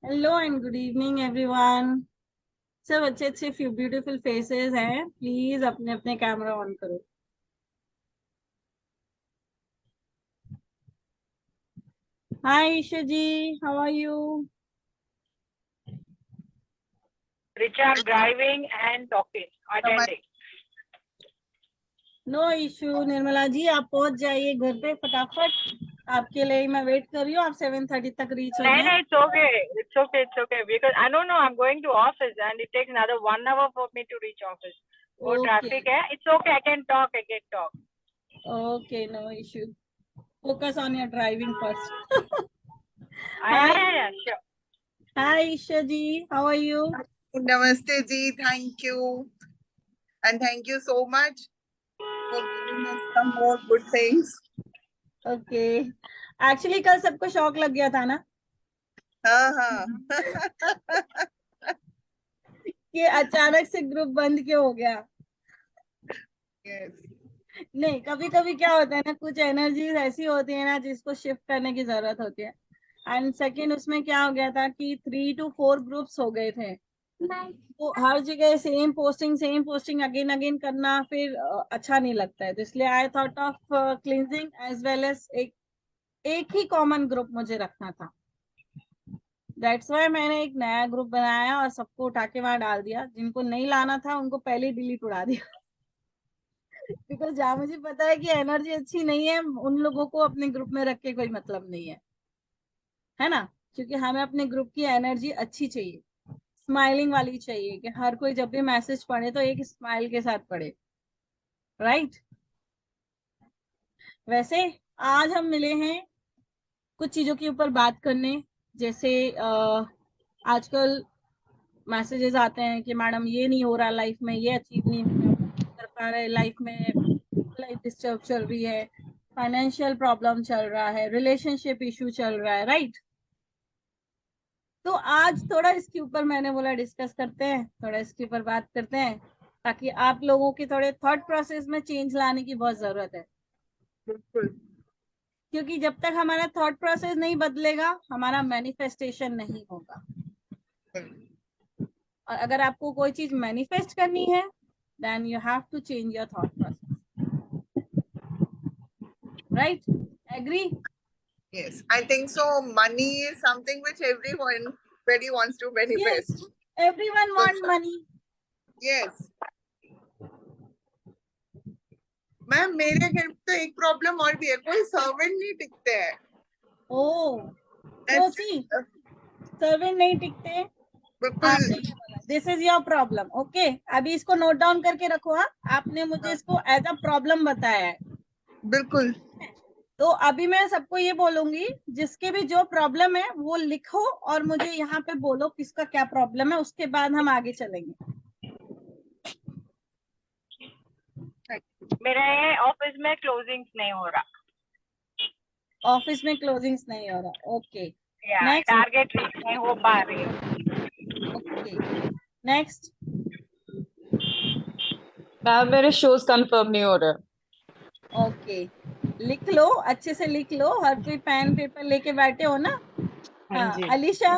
Hello and good evening everyone. सब अच्छे अच्छे फ्यू ब्यूटीफुल फेसेस हैं। प्लीज अपने अपने कैमरा ऑन करो। Hi Isha ji, how are you? Richard driving and talking, attending. No issue Nirmala ji, आप पहुंच जाइए घर पे फटाफट। आपके लिए मैं वेट कर रही हूँ। आप 7:30 तक रीच हो No, जाए। no, it's okay. It's okay. Because I don't know, I'm going to office and it takes another 1 hour for me to reach office. Oh, okay traffic, eh? It's okay. I can talk. Okay, no issue. Focus on your driving first. Hi Yeah, sure. Hi Isha ji, how are you? Namaste ji, thank you. And thank you so much for giving us some more good things. Okay, actually कल सबको शौक लग गया था ना हाँ कि अचानक से ग्रुप बंद क्यों हो गया। yes. नहीं, कभी कभी क्या होता है ना, कुछ एनर्जीज ऐसी होती है ना जिसको शिफ्ट करने की जरूरत होती है। एंड सेकंड, उसमें क्या हो गया था कि 3 to 4 ग्रुप्स हो गए थे। तो हर जगह सेम पोस्टिंग अगेन अगेन करना फिर अच्छा नहीं लगता है। तो इसलिए I thought of cleansing as well as एक ही कॉमन ग्रुप मुझे रखना था। दैट्स वाई मैंने एक नया ग्रुप बनाया और सबको उठा के वहां डाल दिया। जिनको नहीं लाना था उनको पहले ही डिलीट उड़ा दिया। बिकॉज जहाँ मुझे पता है कि एनर्जी अच्छी नहीं है, उन लोगों को अपने ग्रुप में रख के कोई मतलब नहीं है ना। क्योंकि हमें अपने ग्रुप की एनर्जी अच्छी चाहिए, स्माइलिंग वाली चाहिए कि हर कोई जब भी मैसेज पढ़े तो एक स्माइल के साथ पढ़े, राइट? वैसे आज हम मिले हैं कुछ चीजों के ऊपर बात करने। जैसे आजकल मैसेजेस आते हैं कि मैडम ये नहीं हो रहा लाइफ में, ये अचीव नहीं कर पा रहे लाइफ में, लाइफ डिस्टर्ब चल रही है, फाइनेंशियल प्रॉब्लम चल रहा है, रिलेशनशिप इशू चल रहा है, राइट? तो आज थोड़ा इसके ऊपर मैंने बोला डिस्कस करते हैं, थोड़ा इसके ऊपर बात करते हैं, ताकि आप लोगों के थोड़े थॉट प्रोसेस में चेंज लाने की बहुत जरूरत है। बिल्कुल। क्योंकि जब तक हमारा थॉट प्रोसेस नहीं बदलेगा हमारा मैनिफेस्टेशन नहीं होगा। और अगर आपको कोई चीज मैनिफेस्ट करनी है then you have to change your thought process, right? Agree? Yes, I think so. Money is something which everybody wants to manifest. Yes, everyone want money. Yes. Ma'am मेरे घर में तो एक प्रॉब्लम और भी है, कोई सर्वेंट नहीं टिकते हैं। ओ तो सी, सर्वेंट नहीं टिकते। बिल्कुल। This is your problem. Okay, अभी इसको नोट डाउन करके रखो। हाँ, आपने मुझे इसको एज अ प्रॉब्लम बताया है। बिल्कुल। तो अभी मैं सबको ये बोलूंगी, जिसके भी जो प्रॉब्लम है वो लिखो और मुझे यहाँ पे बोलो किसका क्या प्रॉब्लम है, उसके बाद हम आगे चलेंगे। मेरे ऑफिस में क्लोजिंग्स नहीं हो रहा। ऑफिस में क्लोजिंग्स नहीं हो रहा, ओके। या नेक्स्ट। टारगेट रीच नहीं हो पा रही है। Okay, next. मैम मेरे शोज कंफर्म नहीं हो रहे। ओके, लिख लो, अच्छे से लिख लो। हर कोई पेन पेपर लेके बैठे हो ना? हाँ, जी। अलीशा।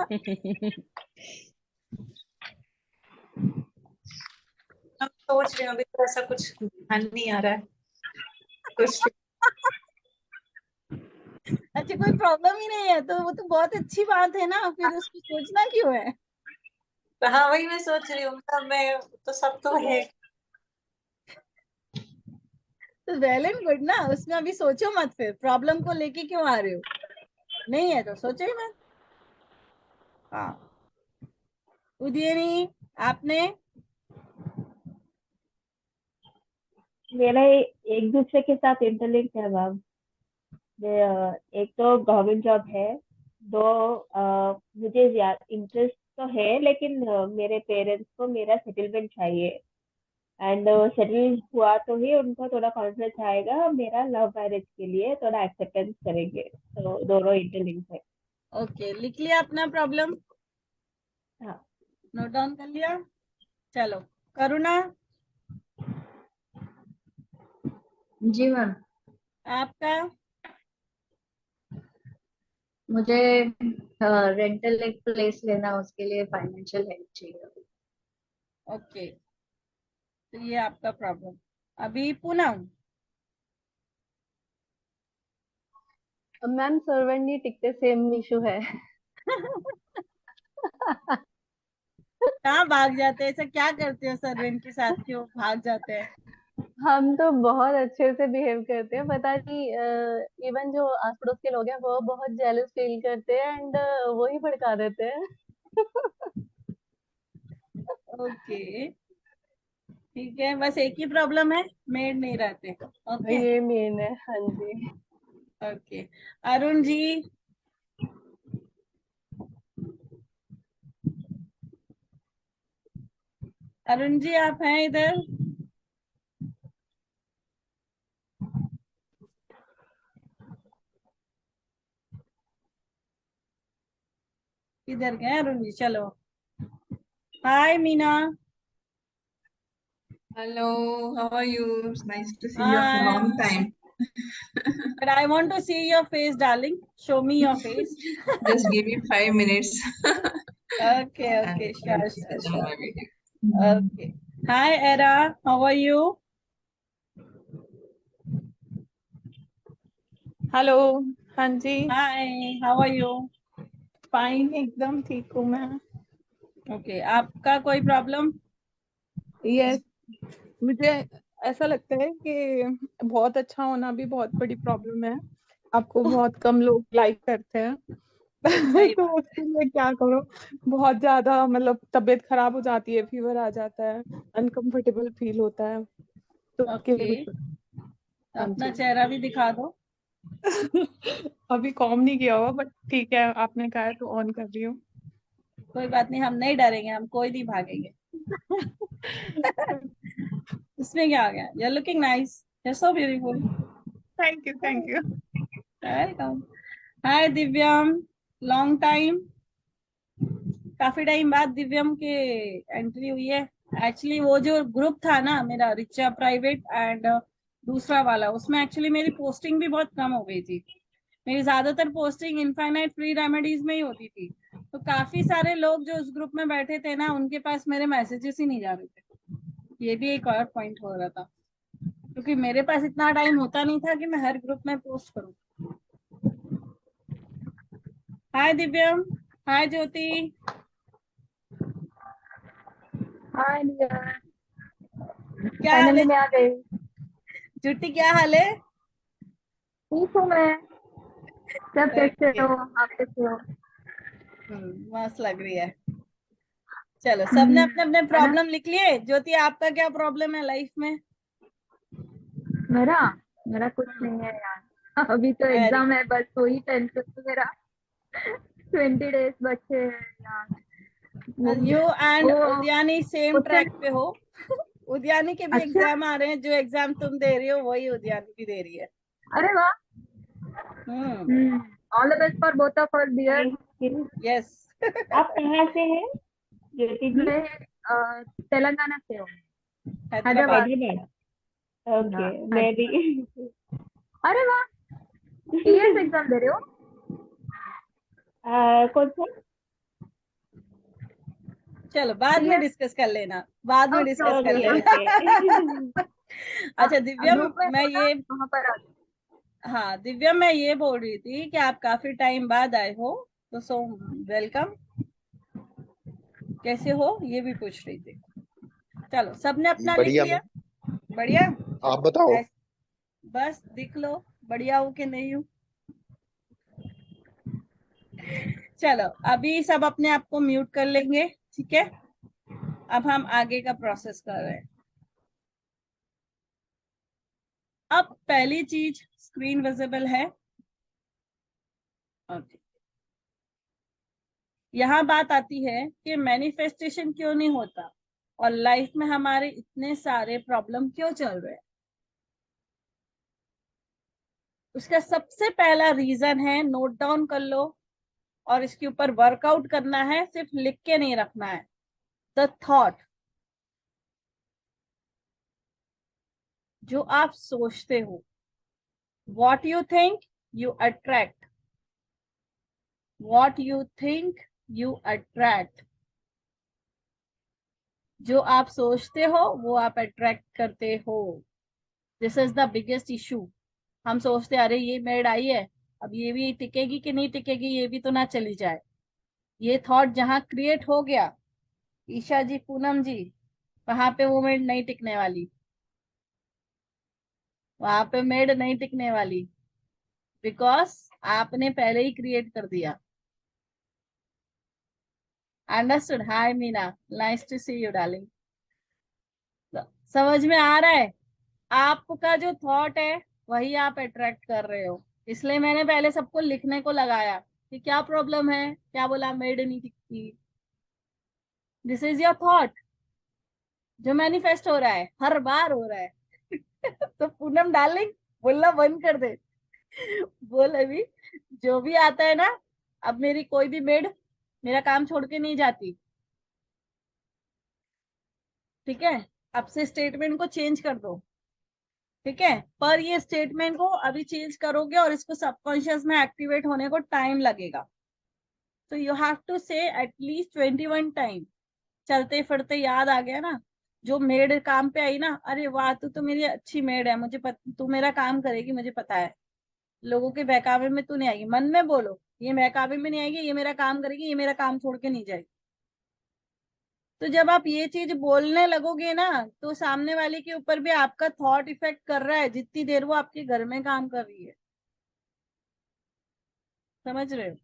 अब सोच रही हूँ, अभी तो ऐसा कुछ ध्यान नहीं आ रहा है कुछ। अच्छा, कोई प्रॉब्लम ही नहीं है तो वो तो बहुत अच्छी बात है ना, फिर उसको सोचना क्यों है? तो हाँ, वही मैं सोच रही हूँ। मतलब मैं तो सब तो है। तो वेल एंड गुड ना, उसमें अभी सोचो मत, फिर प्रॉब्लम को लेके क्यों आ रहे हो? नहीं है तो सोचो ही मत। हाँ, उदयनी, आपने? मेरा एक दूसरे के साथ इंटरलिंक है मैम। एक तो गवर्नमेंट जॉब है, दो मुझे इंटरेस्ट तो है, लेकिन मेरे पेरेंट्स को मेरा सेटलमेंट चाहिए। एंड सेटल हुआ तो ही उनको थोड़ा कॉन्फिडेंस आएगा, मेरा लव मैरिज के लिए थोड़ा एक्सेप्टेंस करेंगे। तो दोनों इंटरलिंक है। ओके, लिख लिया अपना प्रॉब्लम? हाँ नोट डाउन कर लिया? चलो, करुणा, जी मैम। आपका? मुझे रेंटल एक प्लेस लेना, उसके लिए फाइनेंशियल हेल्प चाहिए। ओके, तो ये आपका प्रॉब्लम। अभी पूनम, मैम सर्वेंट नहीं टिकते, सेम इशू है। कहाँ भाग जाते हैं? ऐसा क्या करते हो सर्वेंट के साथ, क्यों भाग जाते हैं? हम तो बहुत अच्छे से बिहेव करते हैं, पता नहीं इवन जो आस पड़ोस के लोग हैं वो बहुत जेलस फील करते हैं एंड वो ही भड़का देते हैं। ओके, ठीक है, बस एक ही प्रॉब्लम है, मेड नहीं रहते। ओके ये मेन है, हाँ जी। ओके। अरुण जी, अरुण जी आप हैं इधर? किधर गए अरुण जी? चलो, हाय Meena. Hello, how are you? It's nice to see you after a hi, long time. but I want to see your face, darling. Show me your face. Just give me 5 minutes. Okay, And okay, I will sure, sure, switch on sure. my video. Okay. Hi, Era. How are you? Hello. हाँ जी। Hi, how are you? Fine, एकदम ठीक हूँ मैं। Okay, आपका कोई problem? Yes, मुझे ऐसा लगता है कि बहुत अच्छा होना भी बहुत बड़ी प्रॉब्लम है। आपको बहुत कम लोग लाइक करते हैं। सही तो बात उसके लिए क्या करो, बहुत ज्यादा मतलब तबीयत खराब हो जाती है, फीवर आ जाता है, अनकंफर्टेबल फील होता है, तो है। उसके लिए ओके, कुछ। हाँ अपना जी। चेहरा भी दिखा दो। अभी कॉम नहीं किया हुआ, बट ठीक है, आपने कहा है तो ऑन कर रही हूँ। कोई बात नहीं, हम नहीं डरेंगे, हम कोई नहीं भागेंगे। इसमें क्या आ गया? You're looking nice. You're so beautiful. Thank you, thank you. Welcome. Hi Divyam, long time. काफी टाइम बाद दिव्यम के एंट्री हुई है। एक्चुअली वो जो ग्रुप था ना मेरा, रिचा प्राइवेट एंड दूसरा वाला, उसमें एक्चुअली मेरी पोस्टिंग भी बहुत कम हो गई थी। मेरी ज्यादातर पोस्टिंग इनफाइनाइट फ्री रेमेडीज में ही होती थी। तो काफी सारे लोग जो उस ग्रुप में बैठे थे ना, उनके पास मेरे मैसेजेस ही नहीं जा रहे थे। ये भी एक और पॉइंट हो रहा था, क्योंकि मेरे पास इतना टाइम होता नहीं था कि मैं हर ग्रुप में पोस्ट करूं। हाय दिव्यम, हाय ज्योति। हाय निया, क्या हाल फाइनली है मैं आ गई। ज्योति? क्या हाल है? ठीक हूँ मैं। सब कैसे ओके, हो, आप कैसे हो? मस्त लग रही है। चलो, सबने अपने अपने है ना। प्रॉब्लम लिख लिए। ज्योति, आपका क्या प्रॉब्लम है लाइफ में? मेरा मेरा कुछ नहीं है यार। अभी तो वेरी एग्जाम है, बस वही टेंशन है मेरा। 20 डेज बचे हैं यार। वो गुड। यू एंड वो उद्यानी सेम क्वेश्चन। ट्रैक पे हो। उद्यानी के भी अच्छा। एग्जाम आ रहे हैं, जो एग्जाम तुम दे रही हो वही उद्यानी भी दे रही है। अरे वाह। Hmm, all the best for both of us dear. Thank you. Yes. आप कहाँ से हैं ज्योति जी? मैं तेलंगाना से हूँ। हैदराबाद। हैदराबाद। हैदराबाद। ओके, मैं भी। अरे वाह, टीएस एग्जाम दे रहे हो? कौन सा? चलो, बाद में टीएस। डिस्कस कर लेना, बाद में ओके डिस्कस कर ओके लेना। ओके। अच्छा दिव्यम, ग्रुप में मैं हो ना, ये, वहाँ पर आ हाँ दिव्यम, मैं ये बोल रही थी कि आप काफी टाइम बाद आए हो, तो सो वेलकम। कैसे हो ये भी पूछ रही थी। चलो, सबने अपना लिख बढ़िया लिया? मैं। बढ़िया। आप बताओ। ऐस- बस दिख लो, बढ़िया हूँ कि नहीं हूँ। चलो, अभी सब अपने आप को म्यूट कर लेंगे, ठीक है? अब हम आगे का प्रोसेस कर रहे हैं। अब पहली चीज, स्क्रीन विजिबल है? ओके। यहाँ बात आती है कि मैनिफेस्टेशन क्यों नहीं होता और लाइफ में हमारे इतने सारे प्रॉब्लम क्यों चल रहे हैं। उसका सबसे पहला रीजन है, नोट डाउन कर लो और इसके ऊपर वर्कआउट करना है, सिर्फ लिख के नहीं रखना है। द थॉट, जो आप सोचते हो, what you think you attract. what you think you attract. जो आप सोचते हो वो आप अट्रैक्ट करते हो. This is the biggest issue. हम सोचते अरे ये मेड आई है, अब ये भी टिकेगी कि नहीं टिकेगी, ये भी तो ना चली जाए. ये थॉट जहां क्रिएट हो गया, ईशा जी, पूनम जी, वहां पे वो मेड नहीं टिकने वाली. वहां पे मेड नहीं टिकने वाली, बिकॉज आपने पहले ही क्रिएट कर दिया. Understood. Hi Meena, nice to see you darling. समझ में आ रहा है? आपका जो थॉट है वही आप अट्रैक्ट कर रहे हो. इसलिए मैंने पहले सबको लिखने को लगाया कि क्या प्रॉब्लम है, क्या बोला मेड नहीं दिखती. दिस इज योर थॉट जो मैनिफेस्ट हो रहा है, हर बार हो रहा है. तो पूनम डार्लिंग बोलना बंद कर दे. बोल अभी जो भी आता है ना, अब मेरी कोई भी मेड मेरा काम छोड़ के नहीं जाती. ठीक है, अब से स्टेटमेंट को चेंज कर दो. ठीक है, पर ये स्टेटमेंट को अभी चेंज करोगे और इसको सबकॉन्शियस में एक्टिवेट होने को टाइम लगेगा. तो यू हैव टू से एटलीस्ट 21 टाइम. चलते फिरते याद आ गया ना, जो मेड काम पे आई ना, अरे वाह तू तो मेरी अच्छी मेड है, तू मेरा काम करेगी, मुझे पता है. लोगों के बहकावे में तू नहीं आएगी. मन में बोलो ये बहकावे में नहीं आएगी, ये मेरा काम करेगी, ये मेरा काम छोड़ के नहीं जाएगी. तो जब आप ये चीज बोलने लगोगे ना, तो सामने वाले के ऊपर भी आपका थॉट इफेक्ट कर रहा है, जितनी देर वो आपके घर में काम कर रही है. समझ रहे हो?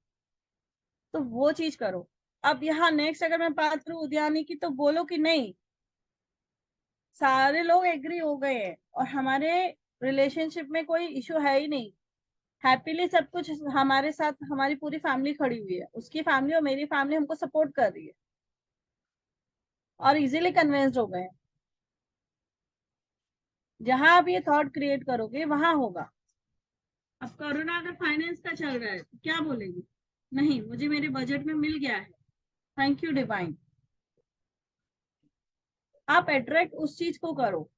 तो वो चीज करो. अब यहाँ नेक्स्ट अगर मैं बात करूं उद्यानी की, तो बोलो कि नहीं, सारे लोग एग्री हो गए हैं और हमारे रिलेशनशिप में कोई इशू है ही नहीं. हैप्पीली सब कुछ हमारे साथ, हमारी पूरी फैमिली खड़ी हुई है, उसकी फैमिली और मेरी फैमिली हमको सपोर्ट कर रही है और इजीली कन्विंस्ड हो गए हैं. जहां आप ये थॉट क्रिएट करोगे वहां होगा. अब कोरोना अगर फाइनेंस का चल रहा है तो क्या बोलेगी? नहीं, मुझे मेरे बजट में मिल गया है, थैंक यू डिवाइन. आप अट्रैक्ट उस चीज को करो,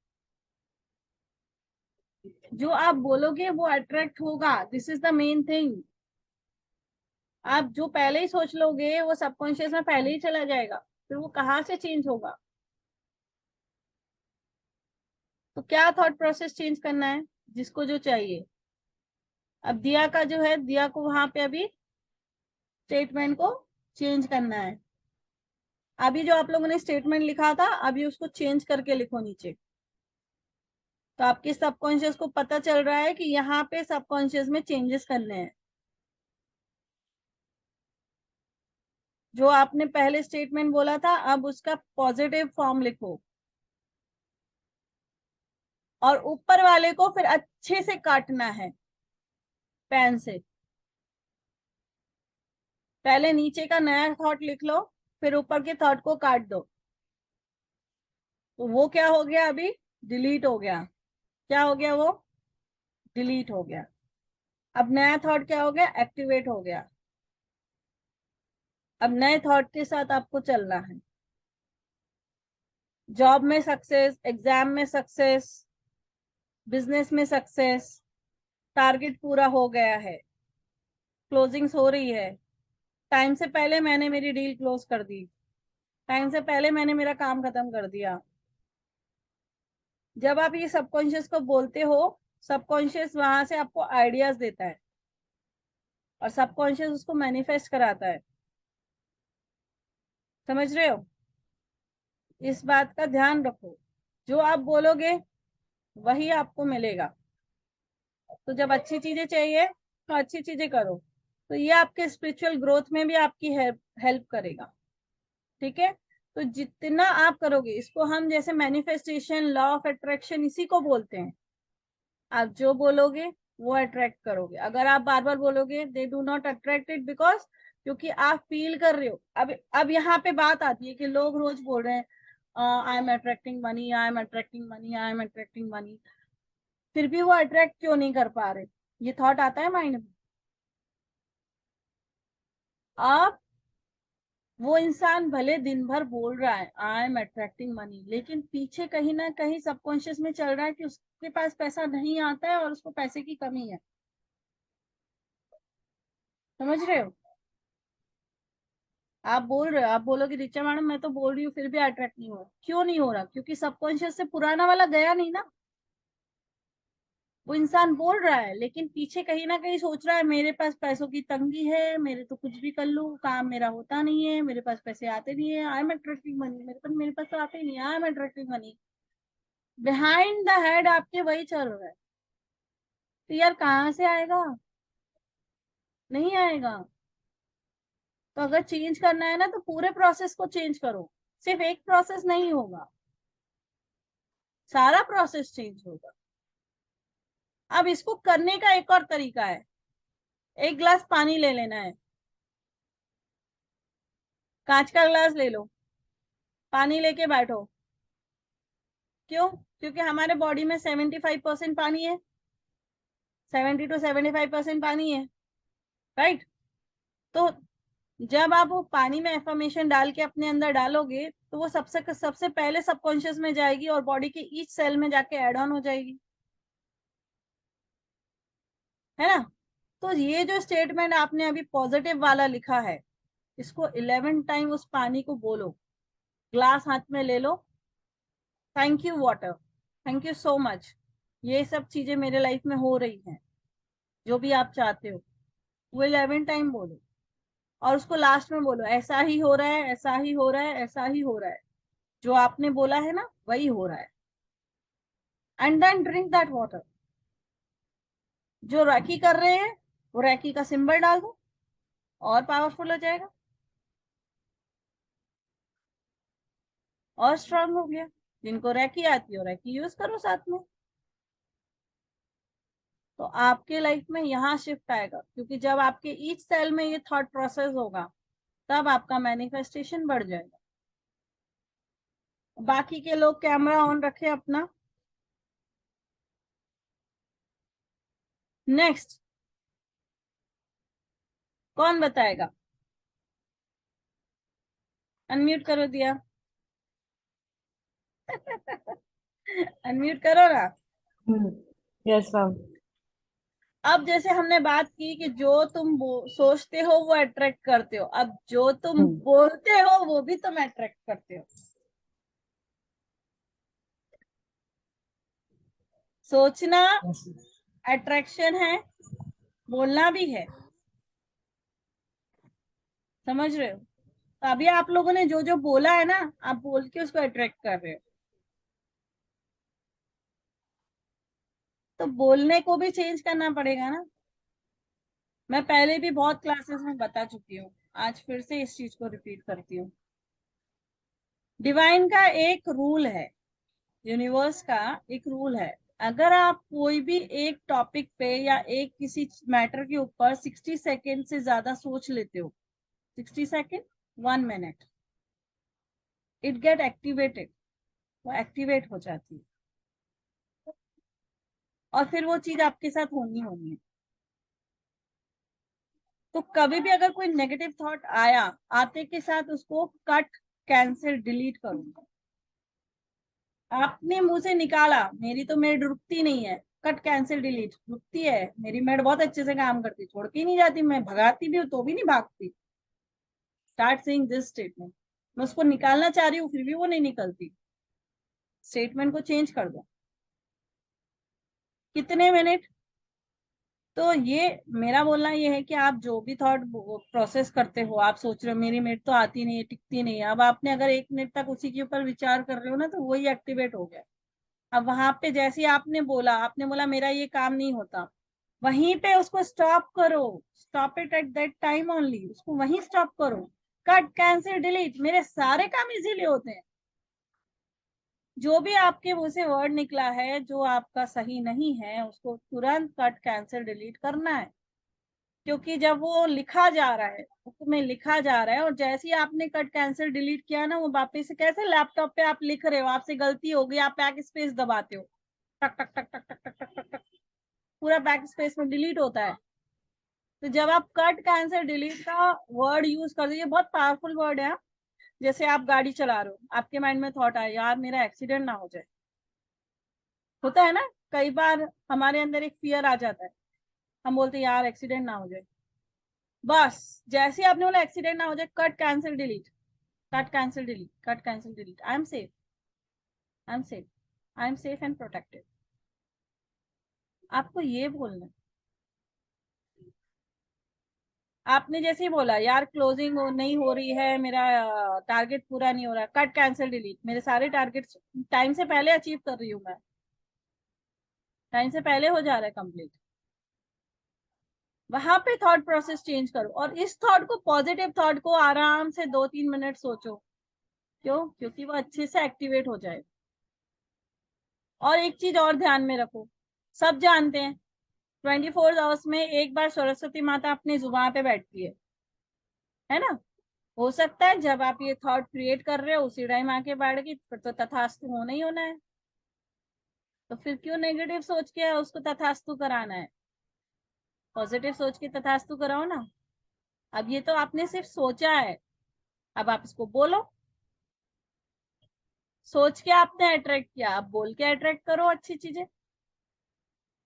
जो आप बोलोगे वो अट्रैक्ट होगा. This is the main thing. आप जो पहले ही सोच लोगे वो सबकॉन्शियस में पहले ही चला जाएगा, फिर वो कहाँ से चेंज होगा? तो क्या थॉट प्रोसेस चेंज करना है, जिसको जो चाहिए. अब दिया का जो है, दिया को वहां पे अभी स्टेटमेंट को चेंज करना है. अभी जो आप लोगों ने स्टेटमेंट लिखा था, अभी उसको चेंज करके लिखो नीचे. तो आपके सबकॉन्शियस को पता चल रहा है कि यहाँ पे सबकॉन्शियस में चेंजेस करने हैं. जो आपने पहले स्टेटमेंट बोला था, अब उसका पॉजिटिव फॉर्म लिखो और ऊपर वाले को फिर अच्छे से काटना है पेन से. पहले नीचे का नया थॉट लिख लो, फिर ऊपर के थॉट को काट दो. तो वो क्या हो गया, अभी डिलीट हो गया. क्या हो गया? वो डिलीट हो गया. अब नया थॉट क्या हो गया? एक्टिवेट हो गया. अब नए थॉट के साथ आपको चलना है. जॉब में सक्सेस, एग्जाम में सक्सेस, बिजनेस में सक्सेस, टारगेट पूरा हो गया है, क्लोजिंग्स हो रही है, टाइम से पहले मैंने मेरी डील क्लोज कर दी, टाइम से पहले मैंने मेरा काम खत्म कर दिया. जब आप ये सबकॉन्शियस को बोलते हो, सबकॉन्शियस वहां से आपको आइडियाज देता है और सबकॉन्शियस उसको मैनिफेस्ट कराता है. समझ रहे हो? इस बात का ध्यान रखो. जो आप बोलोगे वही आपको मिलेगा. तो जब अच्छी चीजें चाहिए तो अच्छी चीजें करो. तो ये आपके स्पिरिचुअल ग्रोथ में भी आपकी हेल्प करेगा. ठीक है, तो जितना आप करोगे इसको, हम जैसे मैनिफेस्टेशन, लॉ ऑफ अट्रैक्शन, इसी को बोलते हैं. आप जो बोलोगे वो अट्रैक्ट करोगे. अगर आप बार बार बोलोगे, they do not attract it, because क्योंकि आप फील कर रहे हो. अब यहाँ पे बात आती है कि लोग रोज बोल रहे हैं I am attracting money, I am attracting money, I am attracting money, फिर भी वो अट्रैक्ट क्यों नहीं कर पा रहे? ये थॉट आता है माइंड में. आप, वो इंसान भले दिन भर बोल रहा है आई एम अट्रैक्टिंग मनी, लेकिन पीछे कहीं ना कहीं सबकॉन्शियस में चल रहा है कि उसके पास पैसा नहीं आता है और उसको पैसे की कमी है. समझ रहे हो? आप बोल रहे हो, आप बोलोगे ऋचा मैडम मैं तो बोल रही हूँ फिर भी अट्रैक्ट नहीं हो रहा, क्यों नहीं हो रहा? क्योंकि सबकॉन्शियस से पुराना वाला गया नहीं ना। वो इंसान बोल रहा है लेकिन पीछे कहीं ना कहीं सोच रहा है मेरे पास पैसों की तंगी है, मेरे तो कुछ भी कर लूं, काम मेरा होता नहीं है, मेरे पास पैसे आते नहीं है, आई एम अट्रैक्टिंग मनी, मेरे पास तो आते ही नहीं, I am attracting money. Behind the head आपके वही चल रहा है। तो यार कहाँ से आएगा? नहीं आएगा। तो अगर चेंज करना है ना तो पूरे प्रोसेस को चेंज करो, सिर्फ एक प्रोसेस नहीं होगा, सारा प्रोसेस चेंज होगा। अब इसको करने का एक और तरीका है, एक गिलास पानी ले लेना है, कांच का गिलास ले लो, पानी लेके बैठो। क्यों? क्योंकि हमारे बॉडी में 75% पानी है, 70 to 75% पानी है, राइट? तो जब आप वो पानी में एफर्मेशन डाल के अपने अंदर डालोगे तो वो सबसे पहले सबकॉन्शियस में जाएगी और बॉडी के ईच सेल में जाके एड ऑन हो जाएगी, है ना? तो ये जो स्टेटमेंट आपने अभी पॉजिटिव वाला लिखा है, इसको 11 टाइम उस पानी को बोलो, ग्लास हाथ में ले लो, thank you water, thank you so much, ये सब चीजें मेरे लाइफ में हो रही हैं, जो भी आप चाहते हो वो 11 टाइम बोलो। और उसको लास्ट में बोलो ऐसा ही हो रहा है, ऐसा ही हो रहा है, ऐसा ही हो रहा है, जो आपने बोला है ना वही हो रहा है। And then drink that water. जो रैकी कर रहे हैं वो रैकी का सिंबल डाल दो, और पावरफुल हो जाएगा और स्ट्रांग हो गया। जिनको रैकी आती है रैकी यूज करो साथ में। तो आपके लाइफ में यहाँ शिफ्ट आएगा, क्योंकि जब आपके ईच सेल में ये थॉट प्रोसेस होगा तब आपका मैनिफेस्टेशन बढ़ जाएगा। बाकी के लोग कैमरा ऑन रखे अपना। नेक्स्ट कौन बताएगा? अनम्यूट करो दिया। अनम्यूट करो ना। Yes, ma'am. अब जैसे हमने बात की कि जो तुम सोचते हो वो अट्रैक्ट करते हो, अब जो तुम बोलते हो वो भी तुम अट्रैक्ट करते हो। सोचना अट्रैक्शन है, बोलना भी है, समझ रहे हो? तो अभी आप लोगों ने जो जो बोला है ना, आप बोल के उसको अट्रैक्ट कर रहे हो। तो बोलने को भी चेंज करना पड़ेगा ना। मैं पहले भी बहुत क्लासेस में बता चुकी हूँ, आज फिर से इस चीज को रिपीट करती हूँ। डिवाइन का एक रूल है, यूनिवर्स का एक रूल है, अगर आप कोई भी एक टॉपिक पे या एक किसी मैटर के ऊपर 60 सेकेंड से ज्यादा सोच लेते हो, 60 second 1 minute, it get activated, वो एक्टिवेट हो जाती है और फिर वो चीज आपके साथ होनी होनी है। तो कभी भी अगर कोई नेगेटिव थॉट आया, आते के साथ उसको कट, कैंसिल, डिलीट करो। आपने मुंह से निकाला मेरी तो मेड रुकती नहीं है, कट कैंसिल डिलीट, रुकती है मेरी मेड, बहुत अच्छे से काम करती, छोड़ के नहीं जाती, मैं भगाती भी हूँ तो भी नहीं भागती। Start saying this statement. मैं उसको निकालना चाह रही हूँ फिर भी वो नहीं निकलती। स्टेटमेंट को चेंज कर दो। कितने मिनट? तो ये मेरा बोलना ये है कि आप जो भी थॉट प्रोसेस करते हो, आप सोच रहे हो मेरी मेट तो आती नहीं है, टिकती नहीं है, अब आपने अगर 1 मिनट तक उसी के ऊपर विचार कर रहे हो ना तो वही एक्टिवेट हो गया। अब वहां पे जैसे ही आपने बोला मेरा ये काम नहीं होता, वहीं पे उसको स्टॉप करो, stop it at that time only, उसको वहीं स्टॉप करो, कट कैंसिल डिलीट, मेरे सारे काम इजीली होते हैं। जो भी आपके मुंह से वर्ड निकला है जो आपका सही नहीं है उसको तुरंत कट कैंसिल डिलीट करना है। क्योंकि जब वो लिखा जा रहा है, उसमें लिखा जा रहा है, और जैसे ही आपने कट कैंसिल डिलीट किया ना, वो वापस से, कैसे लैपटॉप पे आप लिख रहे हो, आपसे गलती हो गई, आप बैक स्पेस दबाते हो, टक टक टक टक टक टक टक टक टक, पूरा बैक स्पेस में डिलीट होता है। तो जब आप कट कैंसिल डिलीट का वर्ड यूज कर दीजिए, बहुत पावरफुल वर्ड है। जैसे आप गाड़ी चला रहे हो, आपके माइंड में थॉट आया यार मेरा एक्सीडेंट ना हो जाए, होता है ना, कई बार हमारे अंदर एक फियर आ जाता है, हम बोलते हैं यार एक्सीडेंट ना हो जाए, बस जैसे ही आपने बोला एक्सीडेंट ना हो जाए, cut cancel delete, cut cancel delete, cut cancel delete, I am safe, I am safe, I am safe and protected. आपको ये बोलना है। आपने जैसे ही बोला यार क्लोजिंग नहीं हो रही है, मेरा टारगेट पूरा नहीं हो रहा, कट कैंसिल डिलीट, मेरे सारे टारगेट्स टाइम से पहले अचीव कर रही हूँ मैं, टाइम से पहले हो जा रहा है कंप्लीट। वहां पे थॉट प्रोसेस चेंज करो, और इस थॉट को, पॉजिटिव थॉट को आराम से 2-3 मिनट सोचो। क्यों? क्योंकि वो अच्छे से एक्टिवेट हो जाए। और एक चीज और ध्यान में रखो, सब जानते हैं 24 आवर्स में एक बार सरस्वती माता अपनी जुबान पे बैठती है ना? हो सकता है जब आप ये थॉट क्रिएट कर रहे हो उसी टाइम आके बैठ गई, फिर तो तथास्तु होना ही होना है। तो फिर क्यों नेगेटिव सोच के उसको तथास्तु कराना है? पॉजिटिव सोच के तथास्तु कराओ ना। अब ये तो आपने सिर्फ सोचा है, अब आप इसको बोलो। सोच के आपने अट्रैक्ट किया, अब बोल के अट्रैक्ट करो अच्छी चीजें।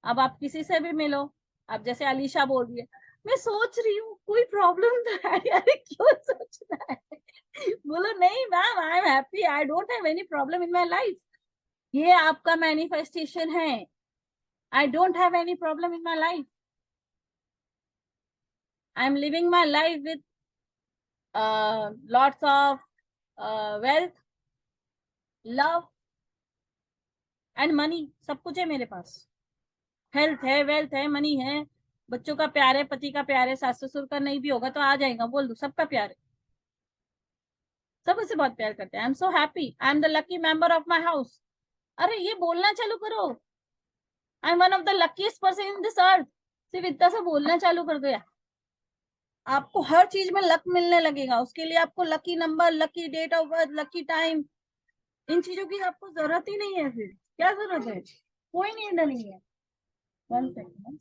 अब आप किसी से भी मिलो, अब जैसे अलीशा बोल रही है मैं सोच रही हूँ, कोई प्रॉब्लम तो है? अरे क्यों सोचना है? बोलो नहीं ma'am, I am happy, I don't have any problem in my life. ये आपका मैनिफेस्टेशन है, I don't have any problem in my life, I am living my life with lots of wealth, love and money, सब कुछ है मेरे पास। Health है, wealth है, money है, बच्चों का प्यार है, पति का प्यार है, सास ससुर का नहीं भी होगा तो आ जाएगा, बोल दो सबका प्यार है, सब उसे बहुत प्यार करते हैं। I am so happy, I am the lucky member of my house. अरे ये बोलना चालू करो, I am one of the luckiest person in this earth. सिर्फ इतना सा बोलना चालू कर दो यार, आपको हर चीज में लक मिलने लगेगा। उसके लिए आपको lucky number, lucky date of birth, lucky time, इन चीजों की आपको जरूरत ही नहीं है। फिर क्या जरूरत है? कोई नीड नहीं है। 1 सेकंड।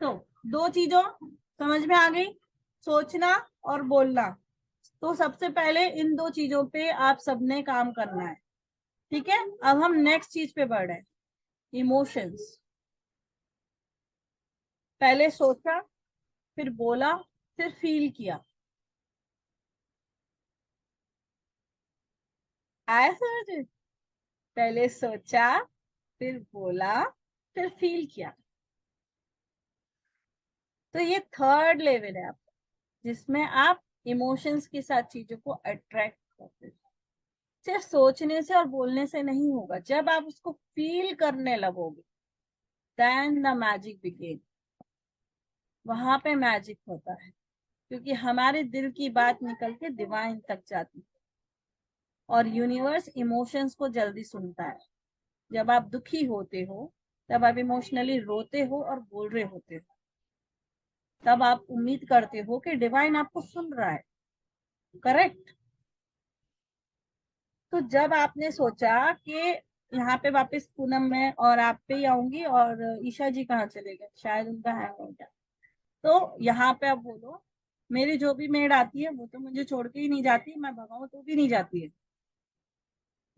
तो 2 चीजों समझ में आ गई, सोचना और बोलना। तो सबसे पहले इन 2 चीजों पे आप सबने काम करना है, ठीक है? अब हम नेक्स्ट चीज पे बढ़ रहे हैं, इमोशंस। पहले सोचा, फिर बोला, फिर फील किया। आया समझ में? पहले सोचा, फिर बोला, फिर फील किया। तो ये थर्ड लेवल है आपका, जिसमें आप इमोशंस के साथ चीजों को अट्रैक्ट करते हो। सिर्फ सोचने से और बोलने से नहीं होगा, जब आप उसको फील करने लगोगे, देन द मैजिक बिगिन। वहां पे मैजिक होता है, क्योंकि हमारे दिल की बात निकल के डिवाइन तक जाती है, और यूनिवर्स इमोशंस को जल्दी सुनता है। जब आप दुखी होते हो, तब आप इमोशनली रोते हो और बोल रहे होते हो, तब आप उम्मीद करते हो कि डिवाइन आपको सुन रहा है, करेक्ट? तो जब आपने सोचा कि यहाँ पे वापस पूनम में और आप पे ही आऊंगी, और ईशा जी कहाँ चले गए, शायद उनका हैंग हो गया, तो यहाँ पे आप बोलो मेरी जो भी मेड आती है वो तो मुझे छोड़ के ही नहीं जाती, मैं भगाऊं तो भी नहीं जाती है।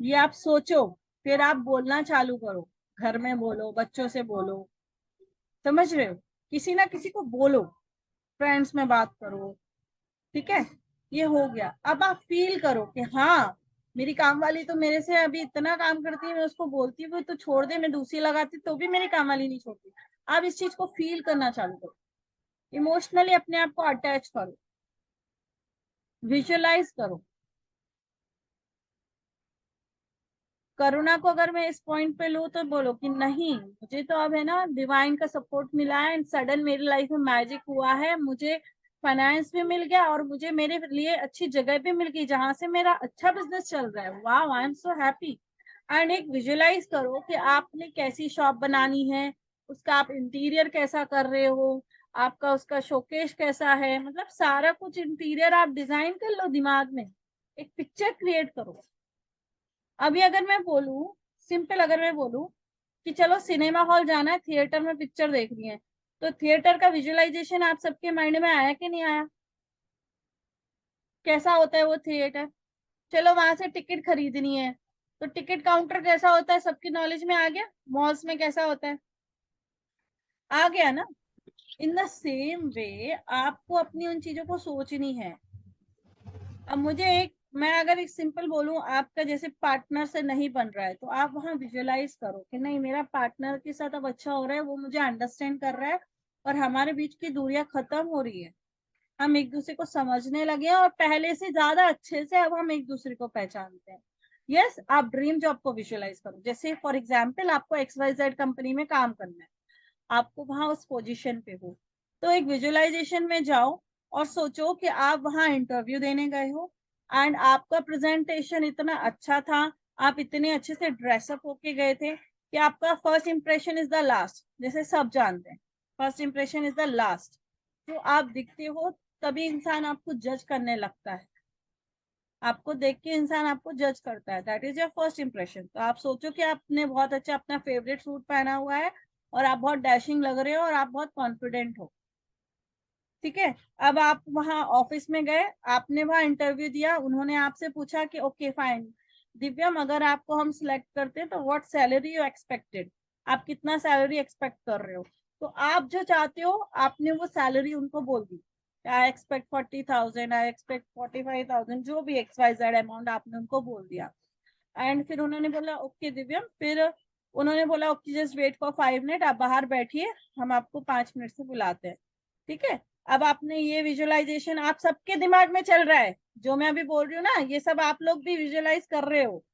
ये आप सोचो, फिर आप बोलना चालू करो, घर में बोलो, बच्चों से बोलो, समझ रहे हो? किसी ना किसी को बोलो, फ्रेंड्स में बात करो, ठीक है? ये हो गया। अब आप फील करो कि हाँ मेरी काम वाली तो मेरे से अभी इतना काम करती है, मैं उसको बोलती हूँ तो छोड़ दे, मैं दूसरी लगाती तो भी मेरी काम वाली नहीं छोड़ती। आप इस चीज को फील करना चालू करो, इमोशनली अपने आप को अटैच करो, विजुअलाइज करो। करुणा को अगर मैं इस पॉइंट पे लूँ तो बोलो कि नहीं, मुझे तो अब है ना डिवाइन का सपोर्ट मिला है, एंड सडन मेरी लाइफ में मैजिक हुआ है, मुझे फाइनेंस भी मिल गया और मुझे मेरे लिए अच्छी जगह भी मिल गई जहां से मेरा अच्छा बिजनेस चल रहा है। वाह, I am so happy. And एक विजुअलाइज करो कि आपने कैसी शॉप बनानी है, उसका आप इंटीरियर कैसा कर रहे हो, आपका उसका शोकेस कैसा है, मतलब सारा कुछ इंटीरियर आप डिजाइन कर लो दिमाग में, एक पिक्चर क्रिएट करो। अभी अगर मैं बोलूं, सिंपल अगर मैं बोलूं कि चलो सिनेमा हॉल जाना है, थिएटर में पिक्चर देखनी है, तो थिएटर का विजुअलाइजेशन आप सबके माइंड में आया कि नहीं आया? कैसा होता है वो थिएटर? चलो वहां से टिकट खरीदनी है, तो टिकट काउंटर कैसा होता है सबकी नॉलेज में आ गया? मॉल्स में कैसा होता है? आ गया ना? इन द सेम वे आपको अपनी उन चीजों को सोचनी है। अब मुझे मैं अगर एक सिंपल बोलूं, आपका जैसे पार्टनर से नहीं बन रहा है, तो आप वहां विजुअलाइज करो कि नहीं, मेरा पार्टनर के साथ अब अच्छा हो रहा है, वो मुझे अंडरस्टैंड कर रहा है और हमारे बीच की दूरियां खत्म हो रही है, हम एक दूसरे को समझने लगे हैं और पहले से ज्यादा अच्छे से अब हम एक दूसरे को पहचानते हैं। यस, आप ड्रीम जॉब को विजुअलाइज करो। जैसे फॉर एग्जाम्पल आपको XYZ कंपनी में काम करना है, आपको वहां उस पोजीशन पे हो, तो एक विजुअलाइजेशन में जाओ और सोचो कि आप वहां इंटरव्यू देने गए हो एंड आपका प्रेजेंटेशन इतना अच्छा था, आप इतने अच्छे से ड्रेसअप होके गए थे कि आपका first impression is the last. जैसे सब जानते हैं first impression is the last. जो आप दिखते हो तभी इंसान आपको जज करने लगता है, आपको देख के इंसान आपको जज करता है, that is your first impression. तो आप सोचो कि आपने बहुत अच्छा अपना फेवरेट सूट पहना हुआ है और आप बहुत डैशिंग लग रहे हो और आप बहुत कॉन्फिडेंट हो, ठीक है। अब आप वहां ऑफिस में गए, आपने वहां इंटरव्यू दिया, उन्होंने आपसे पूछा कि ओके फाइन दिव्यम, अगर आपको हम सिलेक्ट करते हैं तो व्हाट सैलरी यू एक्सपेक्टेड, आप कितना सैलरी एक्सपेक्ट कर रहे हो? तो आप जो चाहते हो आपने वो सैलरी उनको बोल दी, आई एक्सपेक्ट 40,000, आई एक्सपेक्ट 45,000, जो भी XYZ अमाउंट आपने उनको बोल दिया। एंड फिर उन्होंने बोला ओके दिव्यम, फिर उन्होंने बोला okay just wait for 5 minute, आप बाहर बैठिए, हम आपको 5 मिनट से बुलाते हैं, ठीक है। अब आपने ये विजुअलाइजेशन आप सबके दिमाग में चल रहा है, जो मैं अभी बोल रही हूँ ना, ये सब आप लोग भी विजुअलाइज कर रहे हो।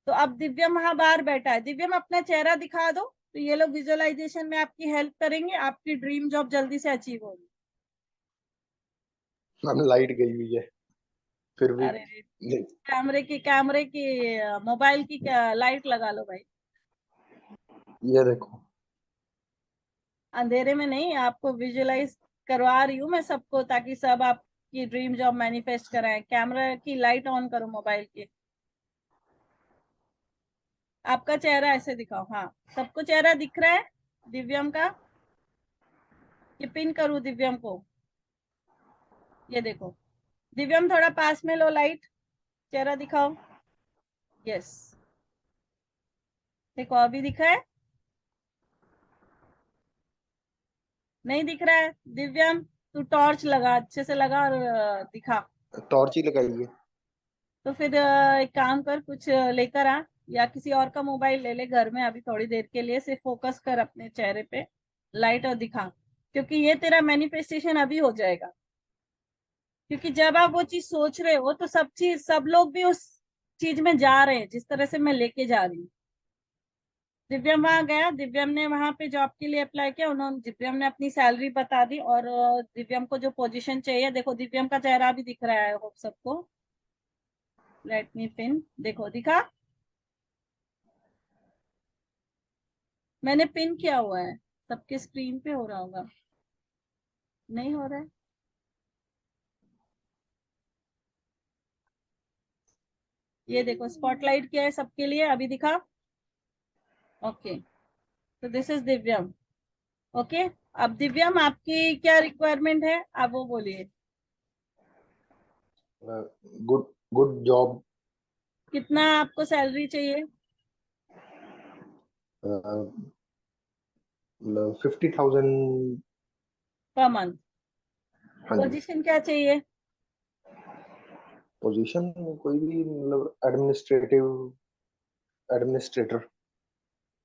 तो अब दिव्यम वहां बाहर बैठा है, दिव्यम अपना चेहरा दिखा दो, तो ये लोग विजुअलाइजेशन में आपकी हेल्प करेंगे, आपकी ड्रीम जॉब जल्दी से अचीव होगी। मैम लाइट गई हुई है फिर भी। अरे कैमरे की मोबाइल की लाइट लगा लो भाई। ये देखो, अंधेरे में नहीं, आपको विजुअलाइज करवा रही हूँ मैं सबको, ताकि सब आपकी ड्रीम जॉब मैनिफेस्ट कराएं। कैमरा की लाइट ऑन करो मोबाइल की, आपका चेहरा ऐसे दिखाओ। हाँ, सबको चेहरा दिख रहा है दिव्यम का? ये पिन करूँ दिव्यम को? ये देखो दिव्यम, थोड़ा पास में लो लाइट, चेहरा दिखाओ। यस, देखो अभी दिखा है? नहीं दिख रहा है? दिव्यम तू टॉर्च लगा, अच्छे से लगा और दिखा। टॉर्च ही लगाई है। तो फिर एक काम कर, कुछ लेकर आ या किसी और का मोबाइल ले ले घर में, अभी थोड़ी देर के लिए सिर्फ फोकस कर अपने चेहरे पे, लाइट और दिखा, क्योंकि ये तेरा मैनिफेस्टेशन अभी हो जाएगा। क्योंकि जब आप वो चीज सोच रहे हो तो सब लोग भी उस चीज में जा रहे हैं, जिस तरह से मैं लेके जा रही हूँ। दिव्यम वहां गया, दिव्यम ने वहां पे जॉब के लिए अप्लाई किया, उन्होंने दिव्यम ने अपनी सैलरी बता दी और दिव्यम को जो पोजीशन चाहिए, देखो दिव्यम का चेहरा भी दिख रहा है होप सबको। लेट मी पिन, देखो दिखा, मैंने पिन किया हुआ है, सबके स्क्रीन पे हो रहा होगा, नहीं हो रहा है? ये देखो स्पॉटलाइट किया है सबके लिए, अभी दिखा? ओके, तो दिस इज दिव्यम। ओके, अब दिव्यम आपकी क्या रिक्वायरमेंट है, आप वो बोलिए। Good good job. कितना आपको सैलरी चाहिए? 50,000। Per month. हाँ जी। पोजीशन क्या चाहिए? पोजीशन कोई भी, मतलब एडमिनिस्ट्रेटर।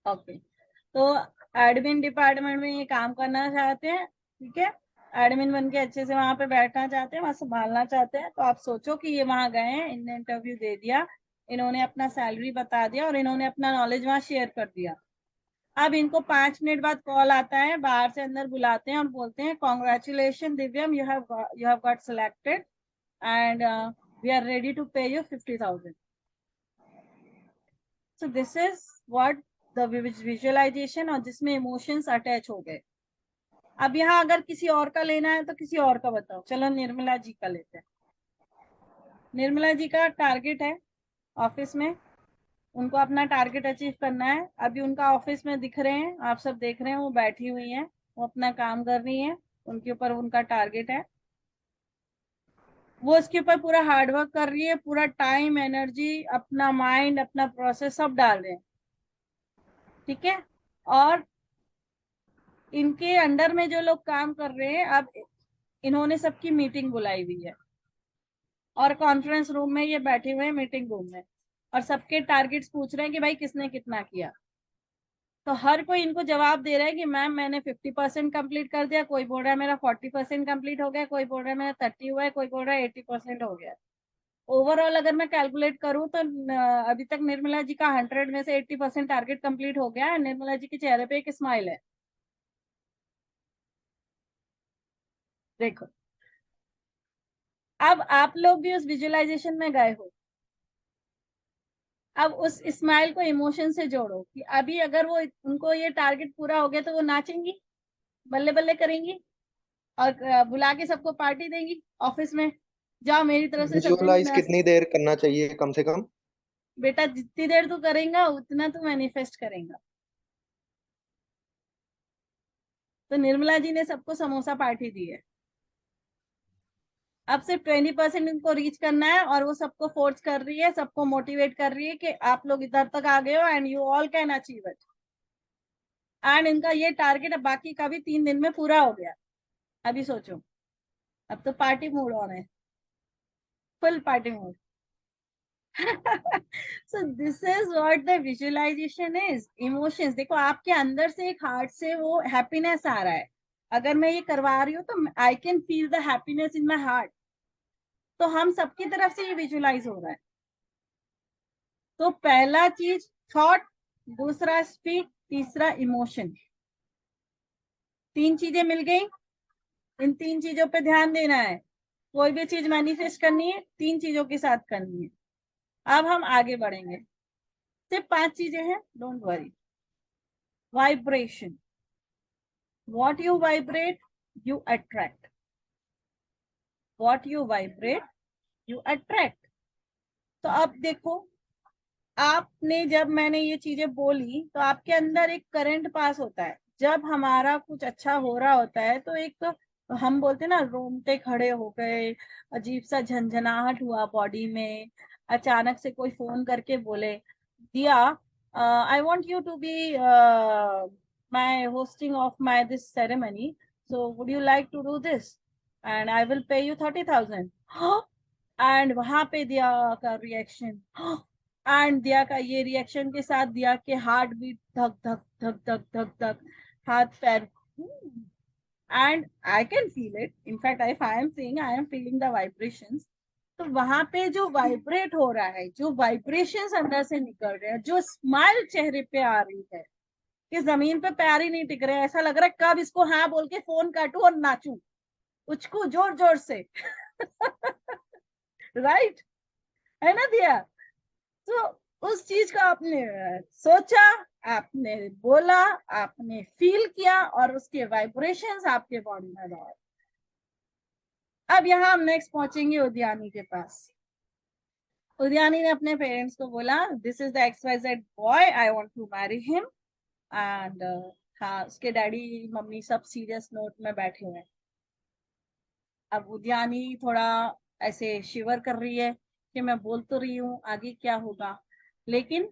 ओके, तो एडमिन डिपार्टमेंट में ये काम करना चाहते हैं, ठीक है, एडमिन बन के अच्छे से वहां पे बैठना चाहते हैं, वहां संभालना चाहते हैं। तो आप सोचो कि ये वहां गए हैं, इनने इंटरव्यू दे दिया, इन्होंने अपना सैलरी बता दिया और इन्होंने अपना नॉलेज वहां शेयर कर दिया। अब इनको 5 मिनट बाद कॉल आता है, बाहर से अंदर बुलाते हैं और बोलते हैं congratulation Divyam, you have got selected and we are ready to pay you 50,000। So this is what the visualisation, और जिसमें इमोशंस अटैच हो गए। अब यहाँ अगर किसी और का लेना है तो किसी और का बताओ। चलो निर्मला जी का लेते हैं। निर्मला जी का टारगेट है ऑफिस में, उनको अपना टारगेट अचीव करना है। अभी उनका ऑफिस में दिख रहे हैं, आप सब देख रहे हैं, वो बैठी हुई हैं, वो अपना काम कर रही हैं, उनके ऊपर उनका टारगेट है, वो उसके ऊपर पूरा हार्डवर्क कर रही है, पूरा टाइम, एनर्जी, अपना माइंड, अपना प्रोसेस सब डाल रहे हैं, ठीक है। और इनके अंडर में जो लोग काम कर रहे हैं, अब इन्होंने सबकी मीटिंग बुलाई हुई है, और कॉन्फ्रेंस रूम में ये बैठे हुए हैं, मीटिंग रूम में, और सबके टारगेट्स पूछ रहे हैं कि भाई किसने कितना किया। तो हर कोई इनको जवाब दे रहा है कि मैम मैंने 50% कंप्लीट कर दिया, कोई बोल रहा है मेरा 40% कंप्लीट हो गया, कोई बोल रहा है मेरा 30 हुआ है, कोई बोल रहा है 80% हो गया। ओवरऑल अगर मैं कैलकुलेट करूं तो अभी तक निर्मला जी का 100 में से 80% टारगेट कंप्लीट हो गया है। निर्मला जी के चेहरे पे एक स्माइल है, देखो। अब आप लोग भी उस विजुअलाइजेशन में गए हो, अब उस स्माइल को इमोशन से जोड़ो कि अभी अगर वो उनको ये टारगेट पूरा हो गया तो वो नाचेंगी, बल्ले बल्ले करेंगी, और बुला के सबको पार्टी देंगी ऑफिस में, जाओ मेरी तरफ से सब विजुअलाइज दिन। कितनी देर करना चाहिए कम से कम? बेटा जितनी देर तू करेगा उतना तू मैनिफेस्ट करेगा। तो निर्मला जी ने सबको समोसा पार्टी दी है, अब सिर्फ 20% इनको रीच करना है, और वो सबको फोर्स कर रही है, सबको मोटिवेट कर रही है कि आप लोग इधर तक आ गए हो and you all can achieve it. And इनका ये टारगेट अब बाकी का भी 3 दिन में पूरा हो गया। अभी सोचो, अब तो पार्टी मूड ऑन है, full party mood. so this is what the visualization is, emotions। देखो आपके अंदर से एक हार्ट से वो हैप्पीनेस आ रहा है, अगर मैं ये करवा रही हूँ तो I can feel the happiness in my heart. तो हम सबकी तरफ से ये विजुअलाइज हो रहा है। तो पहला चीज थॉट, दूसरा स्पीच, तीसरा इमोशन, 3 चीजें मिल गई। इन 3 चीजों पे ध्यान देना है, कोई भी चीज मैनिफेस्ट करनी है 3 चीजों के साथ करनी है। अब हम आगे बढ़ेंगे, सिर्फ 5 चीजें हैं, don't worry. Vibration, what you vibrate you attract, what you vibrate you attract। तो अब देखो, आपने जब मैंने ये चीजें बोली तो आपके अंदर एक करंट पास होता है। जब हमारा कुछ अच्छा हो रहा होता है तो एक तो हम बोलते हैं ना, रोंगटे खड़े हो गए, अजीब सा झंझनाहट हुआ बॉडी में। अचानक से कोई फोन करके बोले, Diya I want you to be my hosting of my this ceremony, so would you like to do this and I will pay you 30,000। And वहां पे दिया का रिएक्शन, एंड दिया का ये रिएक्शन के साथ दिया के हार्ट बीट धक धक धक धक धक धक, हाथ पैर, and I can feel it. In fact if I am saying I am feeling the vibrations. तो वहां पे जो वाइब्रेट हो रहा है, जो वाइब्रेशंस अंदर से निकल रहे हैं, जो स्माइल चेहरे पे आ रही है, कि जमीन पे पैर ही नहीं टिक रहे, ऐसा लग रहा है कब इसको हाँ बोल के फोन काटू और नाचू, उचकू जोर जोर से। राइट है ना दिया? तो उस चीज को आपने सोचा, आपने बोला, आपने फील किया, और उसके वाइब्रेशंस आपके बॉडी में रहे। अब यहाँ हम नेक्स्ट पहुंचेंगे उद्यानी के पास। उद्यानी ने अपने पेरेंट्स को बोला, this is the XYZ boy, I want to marry him. And हाँ, उसके डैडी मम्मी सब सीरियस नोट में बैठे हुए हैं। अब उद्यानी थोड़ा ऐसे शिवर कर रही है कि मैं बोल तो रही हूँ, आगे क्या होगा। लेकिन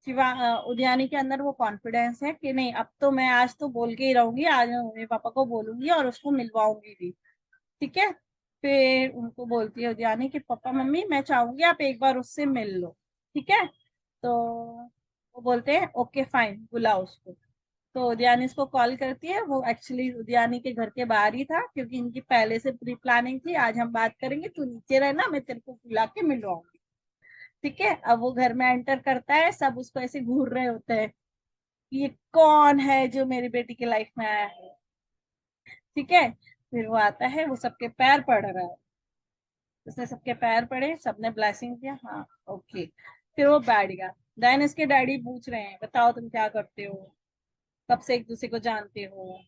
उद्यानी के अंदर वो कॉन्फिडेंस है कि नहीं, अब तो मैं आज तो बोल के ही रहूंगी, आज मैं मम्मी पापा को बोलूंगी और उसको मिलवाऊंगी भी, ठीक है। फिर उनको बोलती है उद्यानी कि पापा मम्मी मैं चाहूंगी आप एक बार उससे मिल लो, ठीक है। तो वो बोलते हैं ओके फाइन, बुलाओ उसको। तो उद्यानी इसको कॉल करती है। वो एक्चुअली उद्यानी के घर के बाहर ही था, क्योंकि इनकी पहले से प्री प्लानिंग थी, आज हम बात करेंगे, तू नीचे रहना, मैं तेरे को बुला के मिलवाऊंगी, ठीक है। अब वो घर में एंटर करता है, सब उसको ऐसे घूर रहे होते हैं, ये कौन है जो मेरी बेटी की लाइफ में आया है, ठीक है। फिर वो आता है, वो सबके पैर पड़ रहा है, उसने सबके पैर पड़े, सबने ब्लेसिंग दिया, हाँ ओके। फिर वो बैठ गया। देन इसके डैडी पूछ रहे हैं बताओ तुम क्या करते हो, कब से एक दूसरे को जानते हो,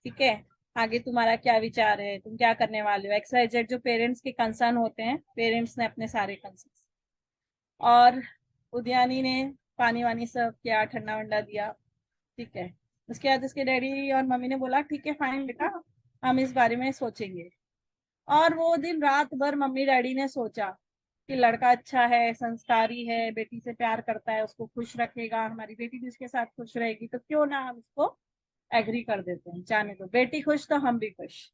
ठीक है, आगे तुम्हारा क्या विचार है, तुम क्या करने वाले हो, XYZ जो पेरेंट्स के कंसर्न होते हैं, पेरेंट्स ने अपने सारे कंसर्न। और उद्यानी ने पानी वानी सब किया, ठंडा वंडा दिया, ठीक है। उसके बाद उसके डैडी और मम्मी ने बोला ठीक है फाइन बेटा, हम इस बारे में सोचेंगे। और वो दिन रात भर मम्मी डैडी ने सोचा कि लड़का अच्छा है, संस्कारी है, बेटी से प्यार करता है, उसको खुश रखेगा, हमारी बेटी भी उसके साथ खुश रहेगी, तो क्यों ना हम इसको एग्री कर देते हैं, जाने दो, बेटी खुश तो हम भी खुश।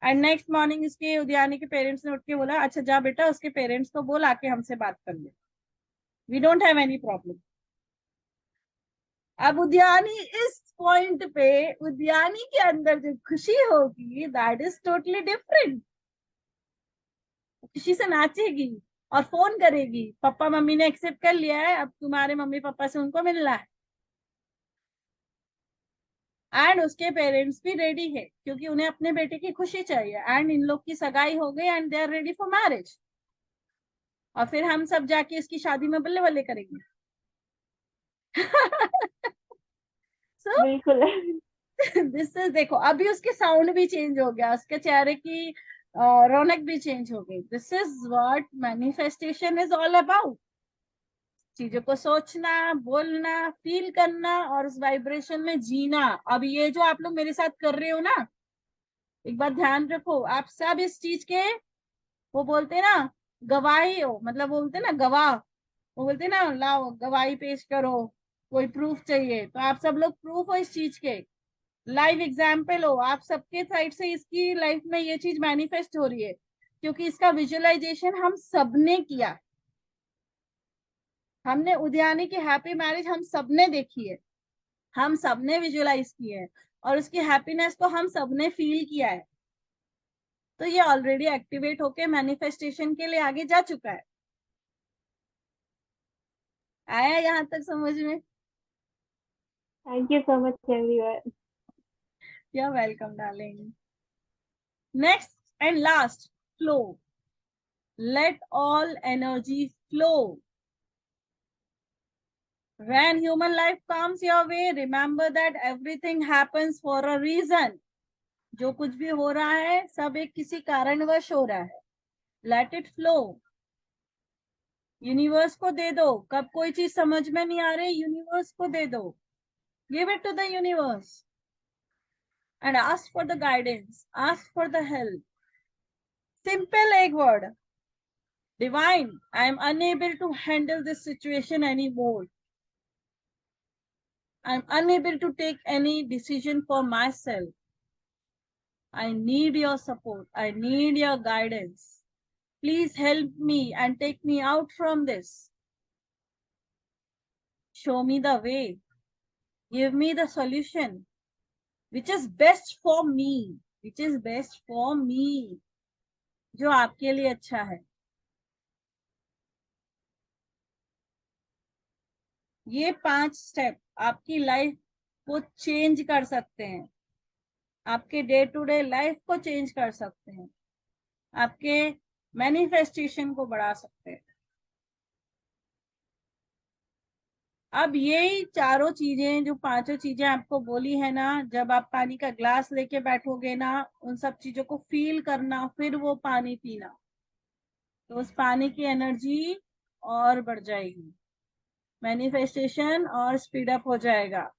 एंड नेक्स्ट मॉर्निंग इसके उद्यानी के पेरेंट्स ने उठ के बोला अच्छा जा बेटा उसके पेरेंट्स को बोल आके हमसे बात कर ले, we don't have any problem. अब उद्यानी इस पॉइंट पे, उद्यानी के अंदर जो खुशी होगी दैट इज टोटली डिफरेंट। खुशी से नाचेगी और फोन करेगी, पापा मम्मी ने एक्सेप्ट कर लिया है, अब तुम्हारे मम्मी पापा से उनको मिलना है। एंड उसके पेरेंट्स भी रेडी है क्योंकि उन्हें अपने बेटे की खुशी चाहिए, एंड इन लोग की सगाई हो गई and they are ready for marriage. और फिर हम सब जाके इसकी शादी में बल्ले बल्ले करेंगे। So, बिल्कुल। दिस इज, देखो अभी उसके साउंड भी चेंज हो गया, उसके चेहरे की रौनक भी चेंज हो गई। This is what manifestation is all about. चीजों को सोचना, बोलना, फील करना और उस वाइब्रेशन में जीना। अब ये जो आप लोग मेरे साथ कर रहे हो ना, एक बात ध्यान रखो, आप सब इस चीज के, वो बोलते हैं ना गवाही हो, मतलब बोलते हैं ना गवाह, वो बोलते हैं ना लाओ गवाही पेश करो, कोई प्रूफ चाहिए, तो आप सब लोग प्रूफ हो इस चीज के, लाइव एग्जाम्पल हो। आप सबके साइड से इसकी लाइफ में ये चीज मैनिफेस्ट हो रही है क्योंकि इसका विजुअलाइजेशन हम सबने किया। हमने उद्यानी की हैप्पी मैरिज हम सबने देखी है, हम सबने विजुअलाइज की है और उसकी हैप्पीनेस को हम सबने फील किया है। तो ये ऑलरेडी एक्टिवेट होके मैनिफेस्टेशन के लिए आगे जा चुका है। आया यहाँ तक समझ में? Thank you so much everyone. You're welcome, darling. Next and last, flow. Let all energy flow. When human life comes your way, remember that everything happens for a reason. जो कुछ भी हो रहा है सब एक किसी कारणवश हो रहा है। Let it flow. यूनिवर्स को दे दो, कब कोई चीज समझ में नहीं आ रही यूनिवर्स को दे दो, give it to the universe and ask for the guidance, ask for the help. Simple एक word, divine, I am unable to handle this situation anymore. I am unable to take any decision for myself. I need your support. I need your guidance. Please help me and take me out from this. Show me the way. Give me the solution, which is best for me. Which is best for me. जो आपके लिए अच्छा है। ये 5 step आपकी life को change कर सकते हैं, आपके डे टू डे लाइफ को चेंज कर सकते हैं, आपके मैनिफेस्टेशन को बढ़ा सकते हैं। अब यही चारों चीजें, जो 5 चीजें आपको बोली है ना, जब आप पानी का ग्लास लेके बैठोगे ना, उन सब चीजों को फील करना, फिर वो पानी पीना, तो उस पानी की एनर्जी और बढ़ जाएगी, मैनिफेस्टेशन और स्पीड अप हो जाएगा।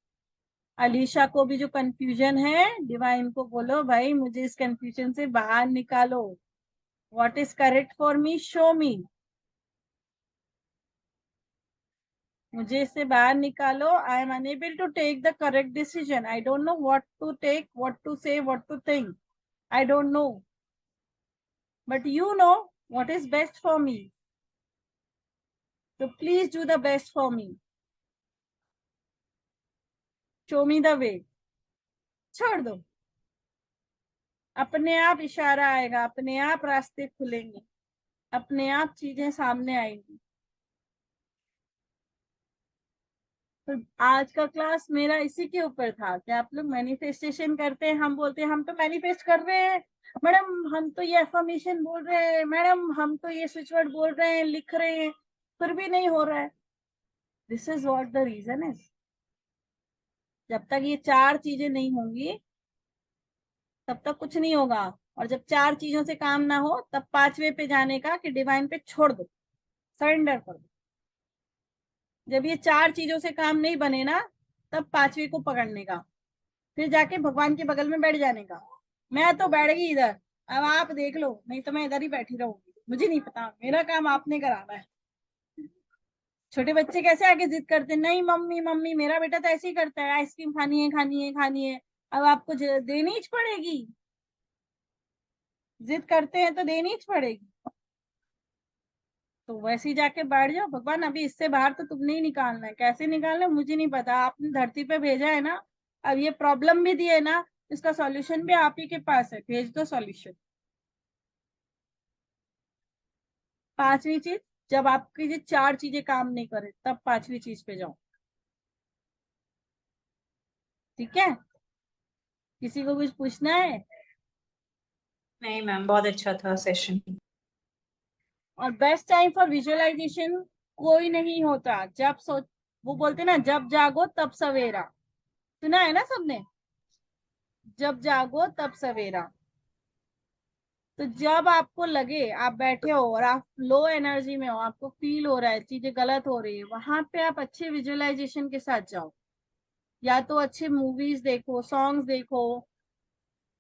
अलीशा को भी जो कंफ्यूजन है, डिवाइन को बोलो भाई मुझे इस कंफ्यूजन से बाहर निकालो, what is correct for me, show me, मुझे इससे बाहर निकालो। I am unable to take the correct decision, I don't know what to take, what to say, what to think, I don't know, but you know what is best for me, so please do the best for me, show me the way। छोड़ दो, अपने आप इशारा आएगा, अपने आप रास्ते खुलेंगे, अपने आप चीजें सामने आएंगी। तो आज का क्लास मेरा इसी के ऊपर था कि आप लोग मैनिफेस्टेशन करते हैं, हम बोलते हैं हम तो मैनिफेस्ट कर रहे हैं मैडम, हम तो ये एफर्मेशन बोल रहे हैं मैडम, हम तो ये स्विच वर्ड बोल रहे हैं, लिख रहे हैं, फिर भी नहीं हो रहा है। This is what the reason is. जब तक ये 4 चीजें नहीं होंगी तब तक कुछ नहीं होगा। और जब 4 चीजों से काम ना हो तब 5वें पे जाने का, कि डिवाइन पे छोड़ दो, सरेंडर कर दो। जब ये 4 चीजों से काम नहीं बने ना, तब 5वीं को पकड़ने का, फिर जाके भगवान के बगल में बैठ जाने का। मैं तो बैठ गई इधर, अब आप देख लो, नहीं तो मैं इधर ही बैठी रहूंगी। मुझे नहीं पता, मेरा काम आपने कराना है। छोटे बच्चे कैसे आके जिद करते, नहीं मम्मी मम्मी, मेरा बेटा तो ऐसे ही करता है, आइसक्रीम खानी है खानी है खानी है। अब आपको देनी ही पड़ेगी, जिद करते हैं तो देनी ही पड़ेगी। तो वैसे ही जाके बैठ जाओ, भगवान अभी इससे बाहर तो तुमने ही निकालना है। कैसे निकालना है मुझे नहीं पता, आपने धरती पे भेजा है ना, अब ये प्रॉब्लम भी दी है ना, इसका सॉल्यूशन भी आप ही के पास है, भेज दो सॉल्यूशन। 5वीं चीज, जब आपकी ये 4 चीजें काम नहीं करे तब 5वीं चीज पे जाओ। ठीक है, किसी को कुछ पूछना है? नहीं मैम, बहुत अच्छा था सेशन। और बेस्ट टाइम फॉर विजुअलाइजेशन कोई नहीं होता। जब सोच, वो बोलते ना, जब जागो तब सवेरा, सुना है ना सबने, जब जागो तब सवेरा। तो जब आपको लगे आप बैठे हो और आप लो एनर्जी में हो, आपको फील हो रहा है चीजें गलत हो रही है, वहां पे आप अच्छे विजुअलाइजेशन के साथ जाओ। या तो अच्छे मूवीज देखो, सॉन्ग्स देखो,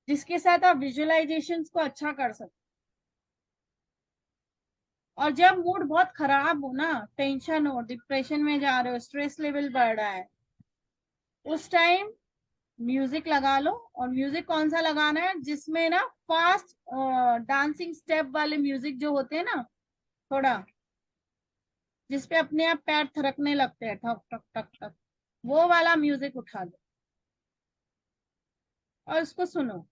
जिसके साथ आप विजुअलाइजेशंस को अच्छा कर सकते। और जब मूड बहुत खराब हो ना, टेंशन हो, डिप्रेशन में जा रहे हो, स्ट्रेस लेवल बढ़ रहा है, उस टाइम म्यूजिक लगा लो। और म्यूजिक कौन सा लगाना है, जिसमें ना फास्ट डांसिंग स्टेप वाले म्यूजिक जो होते हैं ना, थोड़ा जिसपे अपने आप पैर थिरकने लगते हैं, ठक ठक ठक ठक, वो वाला म्यूजिक उठा लो और उसको सुनो।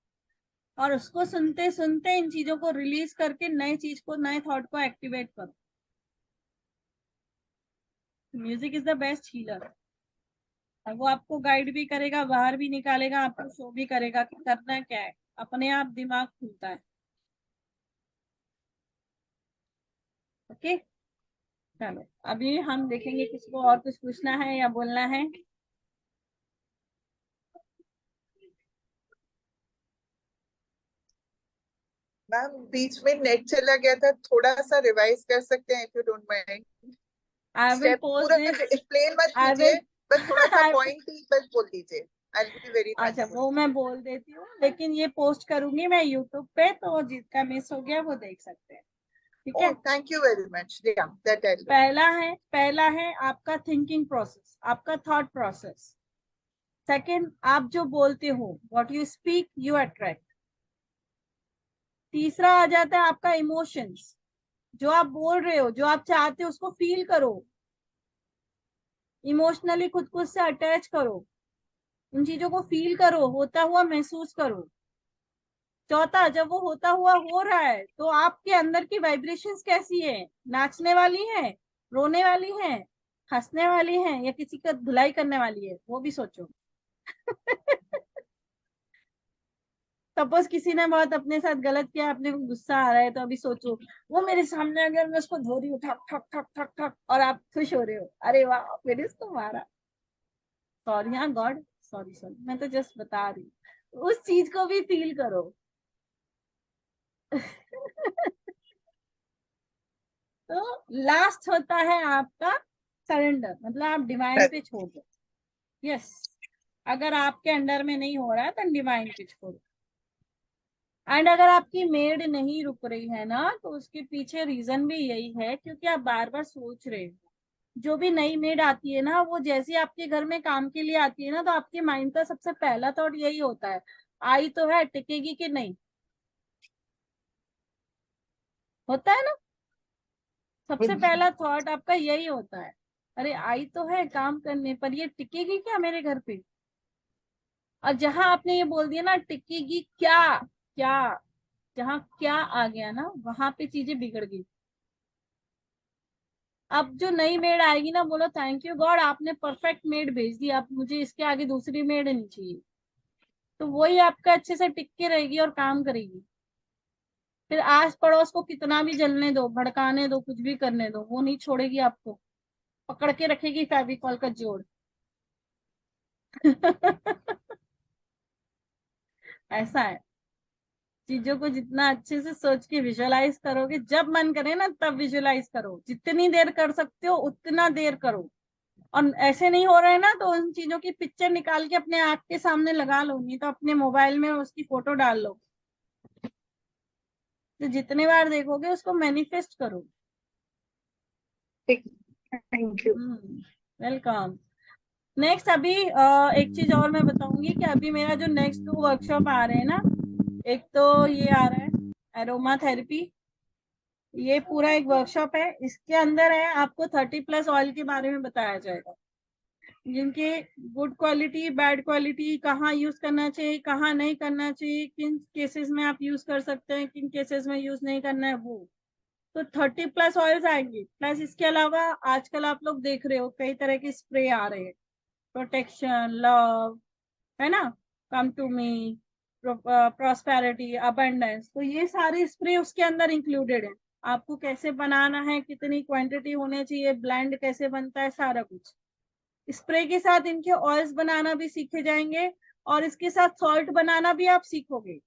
और उसको सुनते सुनते इन चीजों को रिलीज करके नए चीज को, नए थॉट को एक्टिवेट करो। Music is the best healer. और वो आपको गाइड भी करेगा, बाहर भी निकालेगा, आपको शो भी करेगा कि करना क्या है। अपने आप दिमाग खुलता है। ओके, चलो अभी हम देखेंगे किसी को और कुछ पूछना है या बोलना है। मैम बीच में नेट चला गया था, थोड़ा सा रिवाइज कर सकते हैं if you don't mind? I will step post पूरा दिस, एक्सप्लेन मत आई कीजिए, विल बस थोड़ा सा पॉइंट ही बस बोल दीजिए। आई विल बी वेरी अच्छा, थैंकफुल। वो मैं बोल देती हूँ, लेकिन ये पोस्ट करूंगी मैं यूट्यूब पे, तो जिसका मिस हो गया वो देख सकते हैं। ठीक है, Oh, thank you very much. Yeah, that I'll do. पहला है आपका थिंकिंग प्रोसेस, आपका थॉट प्रोसेस। सेकंड, आप जो बोलते हो, what you speak you attract. तीसरा आ जाता है आपका इमोशंस, जो आप बोल रहे हो, जो आप चाहते हो उसको फील करो, इमोशनली खुद से अटैच करो, उन चीजों को फील करो, होता हुआ महसूस करो। चौथा, जब वो होता हुआ हो रहा है तो आपके अंदर की वाइब्रेशंस कैसी है, नाचने वाली है, रोने वाली है, हंसने वाली है, या किसी का धुलाई करने वाली है, वो भी सोचो। सपोज किसी ने बहुत अपने साथ गलत किया, अपने को गुस्सा आ रहा है, तो अभी सोचो वो मेरे सामने अगर मैं उसको धो रही हूँ ठक ठक ठक ठक ठक, और आप खुश हो रहे हो, अरे वाह मैंने उसको मारा, सॉरी, हाँ गॉड, सॉरी सॉरी, मैं तो जस्ट बता रही हूँ। उस चीज को भी फील करो। तो लास्ट होता है आपका सरेंडर, मतलब आप डिवाइन पे छोड़ दो। यस, अगर आपके अंडर में नहीं हो रहा है तो डिवाइन पे छोड़ो। एंड अगर आपकी मेड नहीं रुक रही है ना, तो उसके पीछे रीजन भी यही है, क्योंकि आप बार बार सोच रहे हो। जो भी नई मेड आती है ना, वो जैसे आपके घर में काम के लिए आती है ना, तो आपके माइंड का सबसे पहला थॉट यही होता है, आई तो है, टिकेगी कि नहीं, होता है ना। सबसे पहला थॉट आपका यही होता है, अरे आई तो है काम करने, पर ये टिकेगी क्या मेरे घर पे। और जहां आपने ये बोल दिया ना टिकेगी क्या, क्या, जहां क्या आ गया ना, वहां पे चीजें बिगड़ गई। अब जो नई मेड आएगी ना, बोलो थैंक यू गॉड, आपने परफेक्ट मेड भेज दी, अब मुझे इसके आगे दूसरी मेड नहीं चाहिए। तो वही आपका अच्छे से टिक के रहेगी और काम करेगी। फिर आस पड़ोस को कितना भी जलने दो, भड़काने दो, कुछ भी करने दो, वो नहीं छोड़ेगी आपको। पकड़ के रखेगी फेविकॉल का जोड़। ऐसा है, चीजों को जितना अच्छे से सोच के विजुअलाइज करोगे, जब मन करे ना तब विजुअलाइज करो, जितनी देर कर सकते हो उतना देर करो। और ऐसे नहीं हो रहा है ना तो उन चीजों की पिक्चर निकाल के अपने आंख के सामने लगा लो, नहीं तो अपने मोबाइल में उसकी फोटो डाल लो। तो जितने बार देखोगे उसको मैनिफेस्ट करो। Thank you. वेलकम। नेक्स्ट अभी एक चीज और मैं बताऊंगी कि अभी मेरा जो नेक्स्ट 2 वर्कशॉप आ रहे हैं ना, एक तो ये आ रहा है एरोमा थेरेपी, ये पूरा एक वर्कशॉप है। इसके अंदर है आपको 30+ ऑयल के बारे में बताया जाएगा, जिनके गुड क्वालिटी, बैड क्वालिटी, कहाँ यूज करना चाहिए, कहाँ नहीं करना चाहिए, किन केसेस में आप यूज कर सकते हैं, किन केसेस में यूज नहीं करना है वो। तो 30+ ऑयल्स आएंगे। प्लस इसके अलावा आजकल आप लोग देख रहे हो कई तरह के स्प्रे आ रहे हैं, प्रोटेक्शन, लव, है ना, come to me, prosperity, abundance, तो ये सारे स्प्रे उसके अंदर इंक्लूडेड है। आपको कैसे बनाना है, कितनी क्वांटिटी होनी चाहिए, ब्लेंड कैसे बनता है, सारा कुछ। स्प्रे के साथ इनके ऑयल्स बनाना भी सीखे जाएंगे, और इसके साथ सॉल्ट बनाना भी आप सीखोगे।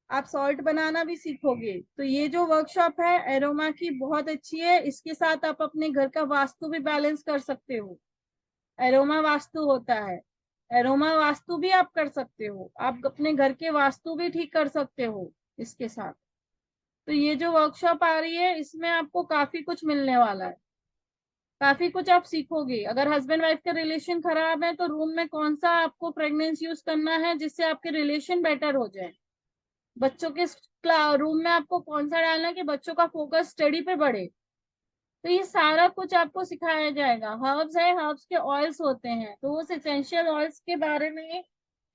आप सॉल्ट बनाना भी सीखोगे। तो ये जो वर्कशॉप है एरोमा की बहुत अच्छी है। इसके साथ आप अपने घर का वास्तु भी बैलेंस कर सकते हो। एरोमा वास्तु होता है, एरोमा वास्तु भी आप कर सकते हो, आप अपने घर के वास्तु भी ठीक कर सकते हो इसके साथ। तो ये जो वर्कशॉप आ रही है इसमें आपको काफी कुछ मिलने वाला है, काफी कुछ आप सीखोगे। अगर हस्बैंड वाइफ का रिलेशन खराब है तो रूम में कौन सा आपको फ्रेग्रेंस यूज करना है जिससे आपके रिलेशन बेटर हो जाए। बच्चों के रूम में आपको कौन सा डालना है कि बच्चों का फोकस स्टडी पे बढ़े। तो ये सारा कुछ आपको सिखाया जाएगा। हर्ब्स है, हर्ब्स के ऑयल्स होते हैं, तो उस एसेंशियल ऑयल्स के बारे में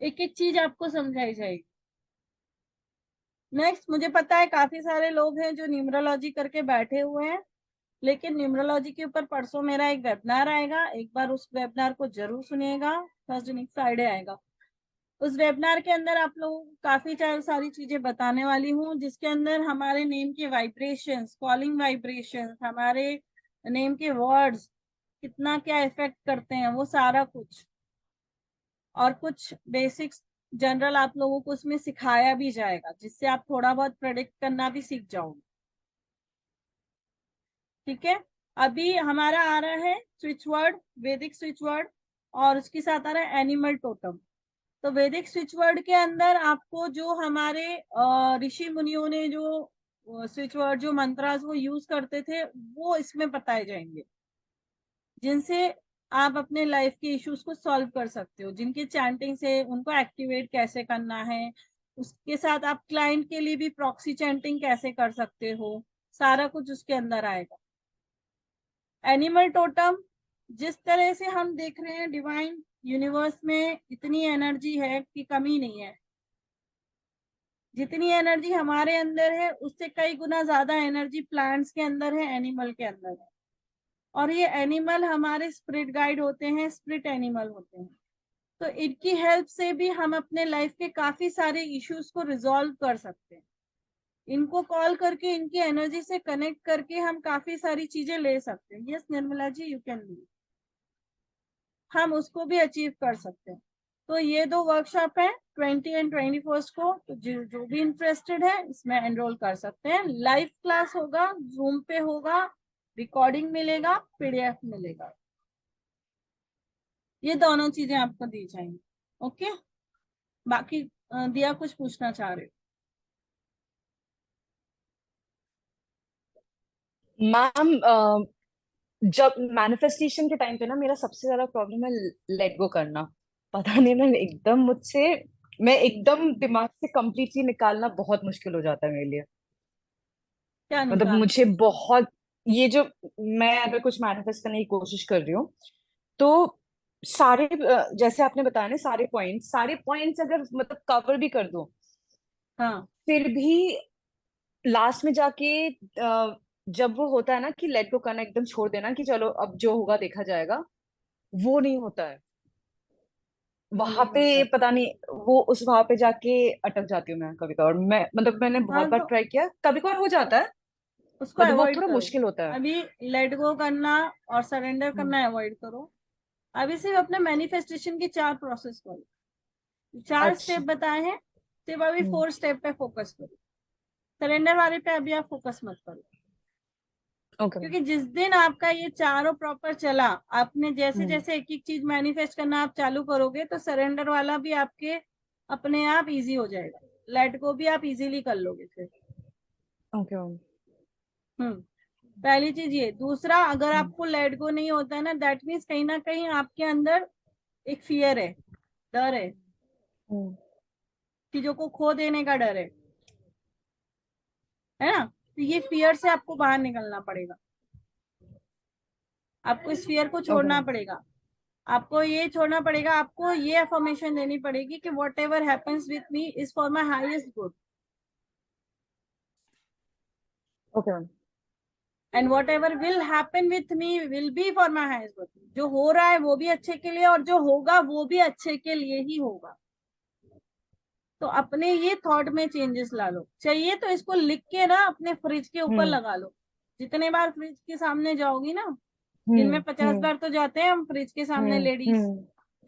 एक एक चीज आपको समझाई जाएगी। नेक्स्ट, मुझे पता है काफी सारे लोग हैं जो न्यूमरोलॉजी करके बैठे हुए हैं, लेकिन न्यूमरोलॉजी के ऊपर परसों मेरा एक वेबिनार आएगा, एक बार उस वेबिनार को जरूर सुनिएगा। थर्सडे नहीं, फ्राइडे आएगा। उस वेबिनार के अंदर आप लोगों को काफी सारी चीजें बताने वाली हूँ, जिसके अंदर हमारे नेम के वाइब्रेशंस, कॉलिंग वाइब्रेशंस, हमारे नेम के वर्ड्स कितना क्या इफेक्ट करते हैं, वो सारा कुछ, और कुछ बेसिक्स जनरल आप लोगों को उसमें सिखाया भी जाएगा, जिससे आप थोड़ा बहुत प्रेडिक्ट करना भी सीख जाओगे। ठीक है, अभी हमारा आ रहा है स्विच वर्ड, वैदिक स्विच वर्ड, और उसके साथ आ रहा है एनिमल टोटम। तो वैदिक स्विच वर्ड के अंदर आपको जो हमारे ऋषि मुनियों ने जो स्विच वर्ड, जो मंत्रास वो यूज करते थे, वो इसमें बताए जाएंगे, जिनसे आप अपने लाइफ के इश्यूज को सॉल्व कर सकते हो, जिनके चैंटिंग से उनको एक्टिवेट कैसे करना है। उसके साथ आप क्लाइंट के लिए भी प्रॉक्सी चैंटिंग कैसे कर सकते हो, सारा कुछ उसके अंदर आएगा। एनिमल टोटम, जिस तरह से हम देख रहे हैं डिवाइन यूनिवर्स में इतनी एनर्जी है कि कमी नहीं है। जितनी एनर्जी हमारे अंदर है उससे कई गुना ज्यादा एनर्जी प्लांट्स के अंदर है, एनिमल के अंदर है। और ये एनिमल हमारे स्पिरिट गाइड होते हैं, स्पिरिट एनिमल होते हैं। तो इनकी हेल्प से भी हम अपने लाइफ के काफी सारे इश्यूज को रिजॉल्व कर सकते हैं। इनको कॉल करके, इनकी एनर्जी से कनेक्ट करके हम काफी सारी चीजें ले सकते हैं। Yes Nirmala ji, you can leave, हम उसको भी अचीव कर सकते हैं। तो ये 2 वर्कशॉप है 20 एंड 21 को। तो जो भी इंटरेस्टेड है इसमें एनरोल कर सकते हैं। लाइव क्लास होगा, जूम पे होगा, रिकॉर्डिंग मिलेगा, पीडीएफ मिलेगा, ये दोनों चीजें आपको दी जाएंगी। ओके, बाकी दिया कुछ पूछना चाह रहे हो? मैम, जब मैनिफेस्टेशन के टाइम पे ना मेरा सबसे ज्यादा प्रॉब्लम है लेट गो करना। पता नहीं, मैं एकदम दिमाग से कंप्लीटली निकालना बहुत मुश्किल हो जाता है मेरे लिए। क्या मतलब निकाल? मुझे बहुत, ये जो मैं अगर कुछ मैनिफेस्ट करने की कोशिश कर रही हूँ तो सारे जैसे आपने बताया ना, सारे पॉइंट्स अगर मतलब कवर भी कर दूं, हाँ, फिर भी लास्ट में जाके जब वो होता है ना कि लेट गो करना, एकदम छोड़ देना कि चलो अब जो होगा देखा जाएगा, वो नहीं होता है। वो वहां नहीं पे होता। पता नहीं, वो उस वहां पे जाके अटक जाती हूँ मैं कभी कभार। मैं मतलब मैंने हाँ बहुत बार तो ट्राई किया, कभी कभार हो जाता है, उसको बट वो अवॉइड थोड़ा करो। मुश्किल होता है। अभी लेट गो करना और सरेंडर करना अवॉइड करो। अभी सिर्फ अपने मैनिफेस्टेशन की 4 प्रोसेस करो, 4 स्टेप अच्छा। बताए हैं, सिर्फ अभी 4 स्टेप पे फोकस करो। सरेंडर वाले पे अभी आप फोकस मत करो, ओके मैम। क्योंकि जिस दिन आपका ये चारों प्रॉपर चला, आपने जैसे जैसे एक एक चीज मैनिफेस्ट करना आप चालू करोगे, तो सरेंडर वाला भी आपके अपने आप इजी हो जाएगा, लेट गो भी आप इजीली कर लोगे फिर। Okay ma'am. पहली चीज ये। दूसरा, अगर आपको लेट गो नहीं होता है ना, दैट मीन्स कहीं ना कहीं आपके अंदर एक फियर है, डर है, चीजों को खो देने का डर है ना। तो ये फियर से आपको बाहर निकलना पड़ेगा, आपको इस फियर को ओके छोड़ना मैम। पड़ेगा, आपको ये छोड़ना पड़ेगा, आपको ये अफर्मेशन देनी पड़ेगी कि what ever happens with me is for my highest good, okay ma'am. And what ever will happen with me will be for my highest good. जो हो रहा है वो भी अच्छे के लिए, और जो होगा वो भी अच्छे के लिए ही होगा। तो अपने ये थॉट में चेंजेस ला लो। चाहिए तो इसको लिख के ना अपने फ्रिज के ऊपर लगा लो। जितने बार फ्रिज के सामने जाओगी ना, दिन में 50 बार तो जाते हैं हम फ्रिज के सामने लेडीज,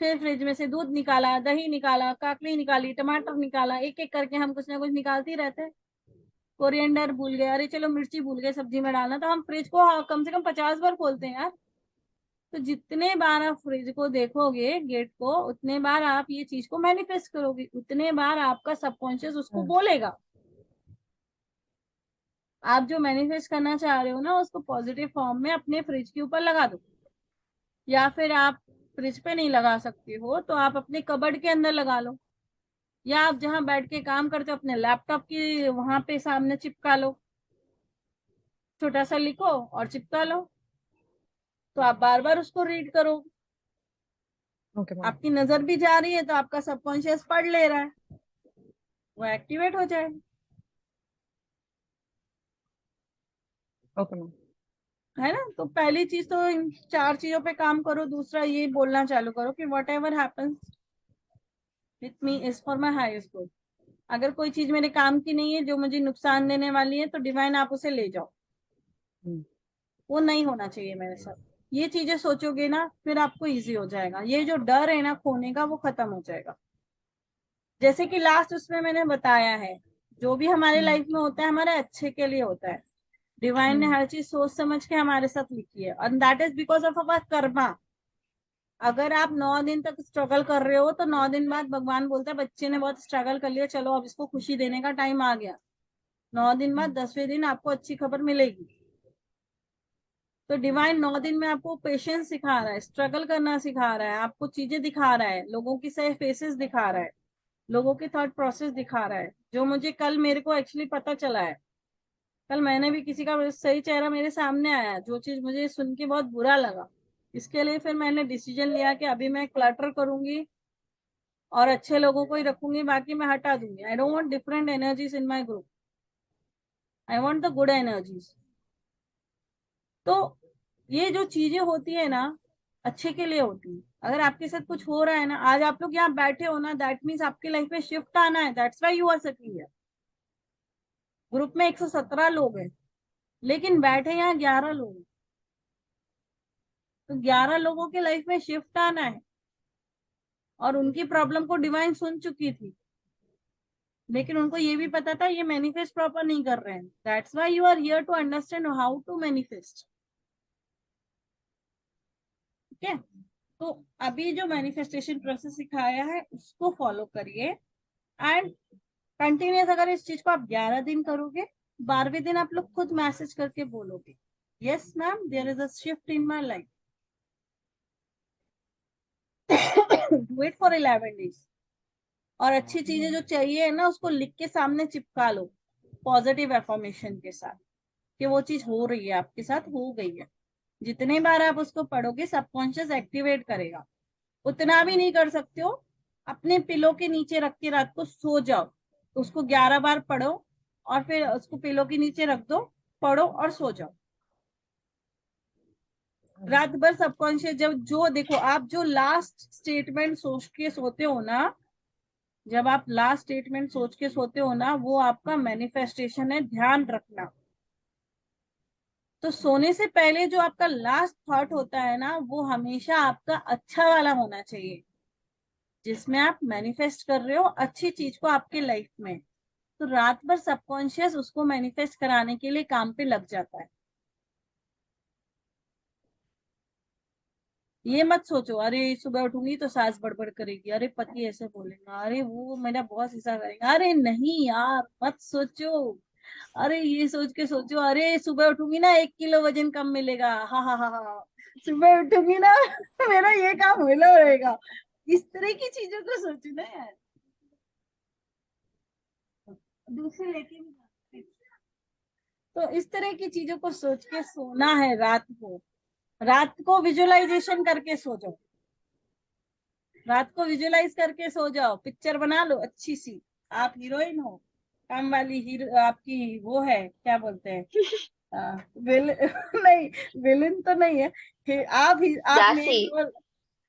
फिर फ्रिज में से दूध निकाला, दही निकाला, काकड़ी निकाली, टमाटर निकाला, एक एक करके हम कुछ ना कुछ निकालते ही रहते हैं। कोरिएंडर भूल गए, अरे चलो मिर्ची भूल गए सब्जी में डालना, तो हम फ्रिज को कम से कम 50 बार खोलते हैं यार। तो जितने बार आप फ्रिज को देखोगे, गेट को, उतने बार आप ये चीज को मैनिफेस्ट करोगे, उतने बार आपका सबकॉन्शियस उसको बोलेगा। आप जो मैनिफेस्ट करना चाह रहे हो ना, उसको पॉजिटिव फॉर्म में अपने फ्रिज के ऊपर लगा दो, या फिर आप फ्रिज पे नहीं लगा सकते हो तो आप अपने कबर्ड के अंदर लगा लो, या आप जहां बैठ के काम करते हो अपने लैपटॉप की वहां पे सामने चिपका लो, छोटा सा लिखो और चिपका लो, तो आप बार बार उसको रीड करो। Okay ma'am. आपकी नजर भी जा रही है तो आपका सबकॉन्शियस पढ़ ले रहा है, वो एक्टिवेट हो जाएगा। Okay ma'am. है ना। तो पहली चीज तो इन 4 चीजों पे काम करो। दूसरा ये बोलना चालू करो कि what ever happens with me is for my highest good. अगर कोई चीज मेरे काम की नहीं है, जो मुझे नुकसान देने वाली है, तो डिवाइन आप उसे ले जाओ, वो नहीं होना चाहिए मेरे साथ। ये चीजें सोचोगे ना, फिर आपको इजी हो जाएगा। ये जो डर है ना खोने का, वो खत्म हो जाएगा। जैसे कि लास्ट उसमें मैंने बताया है, जो भी हमारे लाइफ में होता है हमारे अच्छे के लिए होता है। डिवाइन ने हर चीज सोच समझ के हमारे साथ लिखी है, और that is because of our Karma. अगर आप 9 दिन तक स्ट्रगल कर रहे हो, तो 9 दिन बाद भगवान बोलता है बच्चे ने बहुत स्ट्रगल कर लिया, चलो अब इसको खुशी देने का टाइम आ गया। 9 दिन बाद 10वें दिन आपको अच्छी खबर मिलेगी। तो डिवाइन 9 दिन में आपको पेशेंस सिखा रहा है, स्ट्रगल करना सिखा रहा है, आपको चीजें दिखा रहा है, लोगों की सही फेसेस दिखा रहा है, लोगों के थॉट प्रोसेस दिखा रहा है। जो मुझे कल मेरे को एक्चुअली पता चला है, कल मैंने भी किसी का सही चेहरा मेरे सामने आया, जो चीज मुझे सुन के बहुत बुरा लगा। इसके लिए फिर मैंने डिसीजन लिया कि अभी मैं क्लटर करूंगी और अच्छे लोगों को ही रखूंगी, बाकी मैं हटा दूंगी। I don't want different energies in my group, I want the good energies. तो ये जो चीजें होती है ना, अच्छे के लिए होती है। अगर आपके साथ कुछ हो रहा है ना, आज आप लोग यहाँ बैठे हो ना, दैट मीन्स आपकी लाइफ में शिफ्ट आना है, that's why you are sitting here. Group में 117 लोग हैं, लेकिन बैठे यहाँ 11 लोग हैं। तो 11 लोगों के लाइफ में शिफ्ट आना है, और उनकी प्रॉब्लम को डिवाइन सुन चुकी थी, लेकिन उनको ये भी पता था ये मैनिफेस्ट प्रॉपर नहीं कर रहे हैं। That's why you are here to understand how to manifest. ठीक है। तो अभी जो मैनिफेस्टेशन प्रोसेस सिखाया है उसको फॉलो करिए, एंड कंटिन्यूस अगर इस चीज को आप 11 दिन करोगे, 12वें दिन आप लोग खुद मैसेज करके बोलोगे, yes ma'am there is a shift in my life. Do it for 11 days। और अच्छी चीजें जो चाहिए है ना, उसको लिख के सामने चिपका लो, पॉजिटिव एफर्मेशन के साथ, कि वो चीज हो रही है, आपके साथ हो गई है। जितने बार आप उसको पढ़ोगे, सबकॉन्शियस एक्टिवेट करेगा। उतना भी नहीं कर सकते हो, अपने पिलो के नीचे रख के रात को सो जाओ, उसको 11 बार पढ़ो, और फिर उसको पिलो के नीचे रख दो, पढ़ो और सो जाओ। रात भर सबकॉन्शियस, जब जो देखो, आप जो लास्ट स्टेटमेंट सोच के सोते हो ना, जब आप लास्ट स्टेटमेंट सोच के सोते हो ना, वो आपका मैनिफेस्टेशन है, ध्यान रखना। तो सोने से पहले जो आपका लास्ट थॉट होता है ना, वो हमेशा आपका अच्छा वाला होना चाहिए, जिसमें आप मैनिफेस्ट कर रहे हो अच्छी चीज को आपके लाइफ में। तो रात भर सबकॉन्शियस उसको मैनिफेस्ट कराने के लिए काम पे लग जाता है। ये मत सोचो अरे सुबह उठूंगी तो सास बड़बड़ करेगी, अरे पति ऐसे बोलेगा, अरे वो मेरा बॉस ऐसा करेगा। अरे नहीं यार, मत सोचो। अरे ये सोच के सोचो, अरे सुबह उठूंगी ना 1 किलो वजन कम मिलेगा, हा हा हा हा। सुबह उठूंगी ना मेरा ये काम होला रहेगा। इस तरह की चीजों को सोचो ना यार। दूसरे लेके भी जाते हैं। तो इस तरह की चीजों को सोच के सोना है रात को। रात को विजुअलाइजेशन करके सो जाओ। रात को विजुअलाइज करके सो जाओ, पिक्चर बना लो अच्छी सी। आप हीरोइन हो, काम वाली हीरो आपकी वो है, क्या बोलते हैं विल नहीं, विलन तो नहीं है, आप मेन दासी। रोल।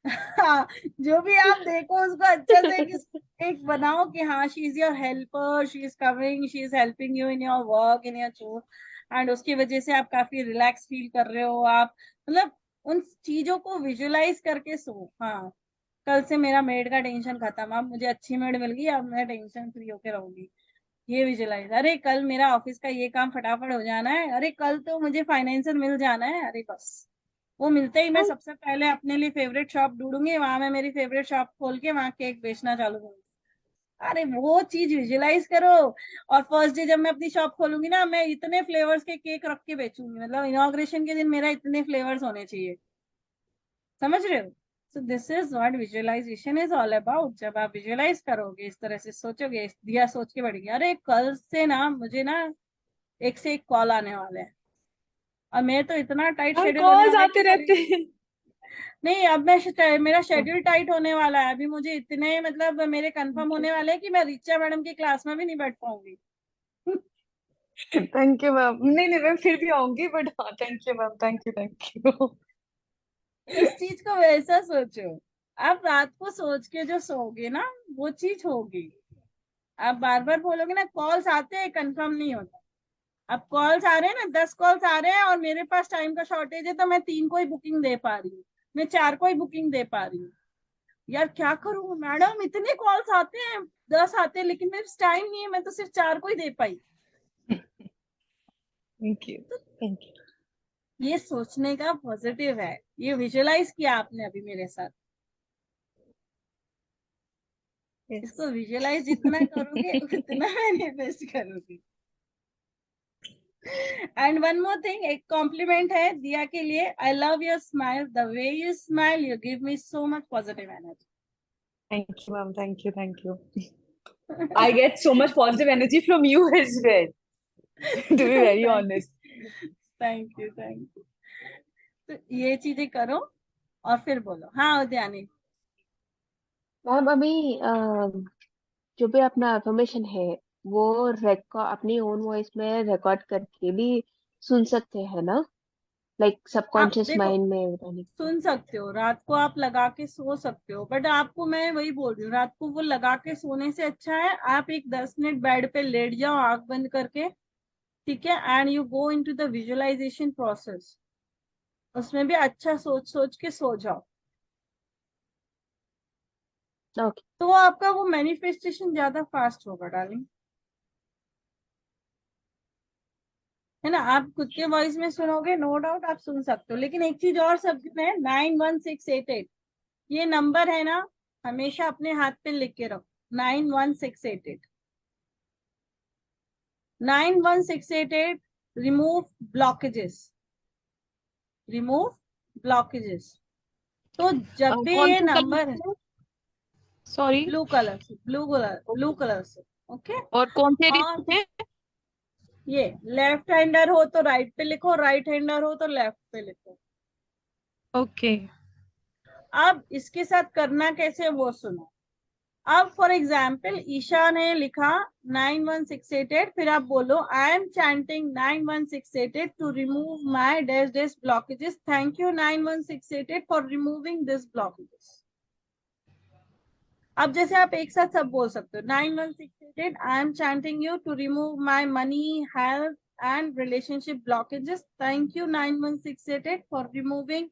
हाँ, जो भी आप देखो उसको अच्छा से एक बनाओ कि हाँ she is your helper, she is covering, she is helping you in your work, in your चोर। एंड उसकी वजह से आप काफी रिलैक्स फील कर रहे हो। आप मतलब उन चीजों को विजुअलाइज करके सो। हाँ, कल से मेरा मेड का टेंशन खत्म, अब मुझे अच्छी मेड मिल गई, अब मैं टेंशन फ्री होके रहूंगी। ये विजुअलाइज, अरे कल मेरा ऑफिस का ये काम फटाफट हो जाना है, अरे कल तो मुझे फाइनेंशियल मिल जाना है, अरे बस वो मिलते ही मैं सबसे पहले अपने लिए फेवरेट शॉप ढूंढूंगी, वहां मैं मेरी फेवरेट शॉप खोल के वहां केक बेचना चालू करूंगी। अरे वो चीज विजुअलाइज करो। और फर्स्ट डे जब मैं अपनी शॉप खोलूंगी ना, मैं इतने फ्लेवर्स के केक रख के बेचूंगी, मतलब इनॉग्रेशन के दिन मेरा इतने फ्लेवर्स होने चाहिए। समझ रहे हो? So this is what visualization is all about. जब आप विजुअलाइज करोगे, इस तरह से सोचोगे, दिया सोच के बढ़ेगी, अरे कल से ना मुझे ना एक से एक कॉल आने वाले हैं, और मैं तो इतना टाइट और शेड्यूल होने कॉल्स वाला है कि आते रहते हैं। नहीं, अब मेरा शेड्यूल टाइट होने वाला है। अभी मुझे इतने मतलब मेरे कंफर्म होने वाले हैं कि मैं रिचा मैडम की क्लास में भी नहीं बैठ पाऊंगी। थैंक यू मैम, नहीं नहीं मैं फिर भी आऊंगी, बट हाँ thank you ma'am, thank you. इस चीज को वैसा सोचो। आप रात को सोच के जो सोओगे ना, वो चीज होगी। आप बार बार बोलोगे ना कॉल्स आते हैं, कंफर्म नहीं होता। अब कॉल्स आ रहे हैं ना, 10 कॉल्स आ रहे हैं और मेरे पास टाइम का शॉर्टेज है, तो मैं 3 को ही बुकिंग दे पा रही हूँ, मैं 4 को ही बुकिंग दे पा रही हूँ। यार क्या करूँ मैडम, इतने कॉल्स आते हैं, 10 आते हैं, लेकिन मेरे पास टाइम नहीं है, मैं तो सिर्फ 4 को ही दे पाई। Thank you, thank you. ये सोचने का पॉजिटिव है, ये विजुअलाइज किया आपने अभी मेरे साथ। इसको विजुअलाइज जितना करोगे उतना मैनिफेस्ट करोगे। एंड वन मोर थिंग, एक कॉम्प्लीमेंट है दिया के लिए, I love your smile, the way you smile, you give me so much positive energy. Thank you ma'am, thank you. I get so much positive energy from you as well, to be very honest. Thank you, thank you. तो ये चीजें करो और फिर बोलो। हाँ उद्यानी। Ma'am अभी जो भी अपना अफर्मेशन है वो रिकॉर्ड अपनी ओन वॉइस में रिकॉर्ड करके भी सुन सकते हैं ना, लाइक आप सबकॉन्शियस देखो, माइंड में बताने के लिए। सुन सकते हो, रात को आप लगा के सो सकते हो, बट आपको मैं वही बोल रही हूँ, रात को वो लगा के सोने से अच्छा है आप एक 10 मिनट बेड पे लेट जाओ आंख बंद करके, ठीक है, and you go into the visualization process. उसमें भी अच्छा सोच सोच के सो जाओ, ओके। तो आपका वो मैनिफेस्टेशन ज्यादा फास्ट होगा डार्लिंग। है ना? आप खुद के वॉइस में सुनोगे, नो डाउट आप सुन सकते हो, लेकिन एक चीज और सब है, 91688 ये नंबर है ना, हमेशा अपने हाथ पे लिख के रखो। 91688, 91688, रिमूव ब्लॉकेजेस, रिमूव ब्लॉकेजेस। तो जब भी कौन ये से नंबर कलर है, से? सॉरी। ब्लू कलर से, ब्लू कलर से, ओके। और कौन से और एरिया से? ये लेफ्ट हैंडर हो तो राइट पे लिखो, राइट हैंडर हो तो लेफ्ट पे लिखो। ओके। अब इसके साथ करना कैसे वो सुनो। अब फॉर एग्जाम्पल ईशा ने लिखा 91688, फिर आप बोलो I am chanting 91688 to remove my dash dash blockages, thank you 91688 for removing this blockages. अब जैसे आप एक साथ सब बोल सकते हो, 91688 I am chanting you to remove my money, health and relationship blockages. Thank you 91688 for removing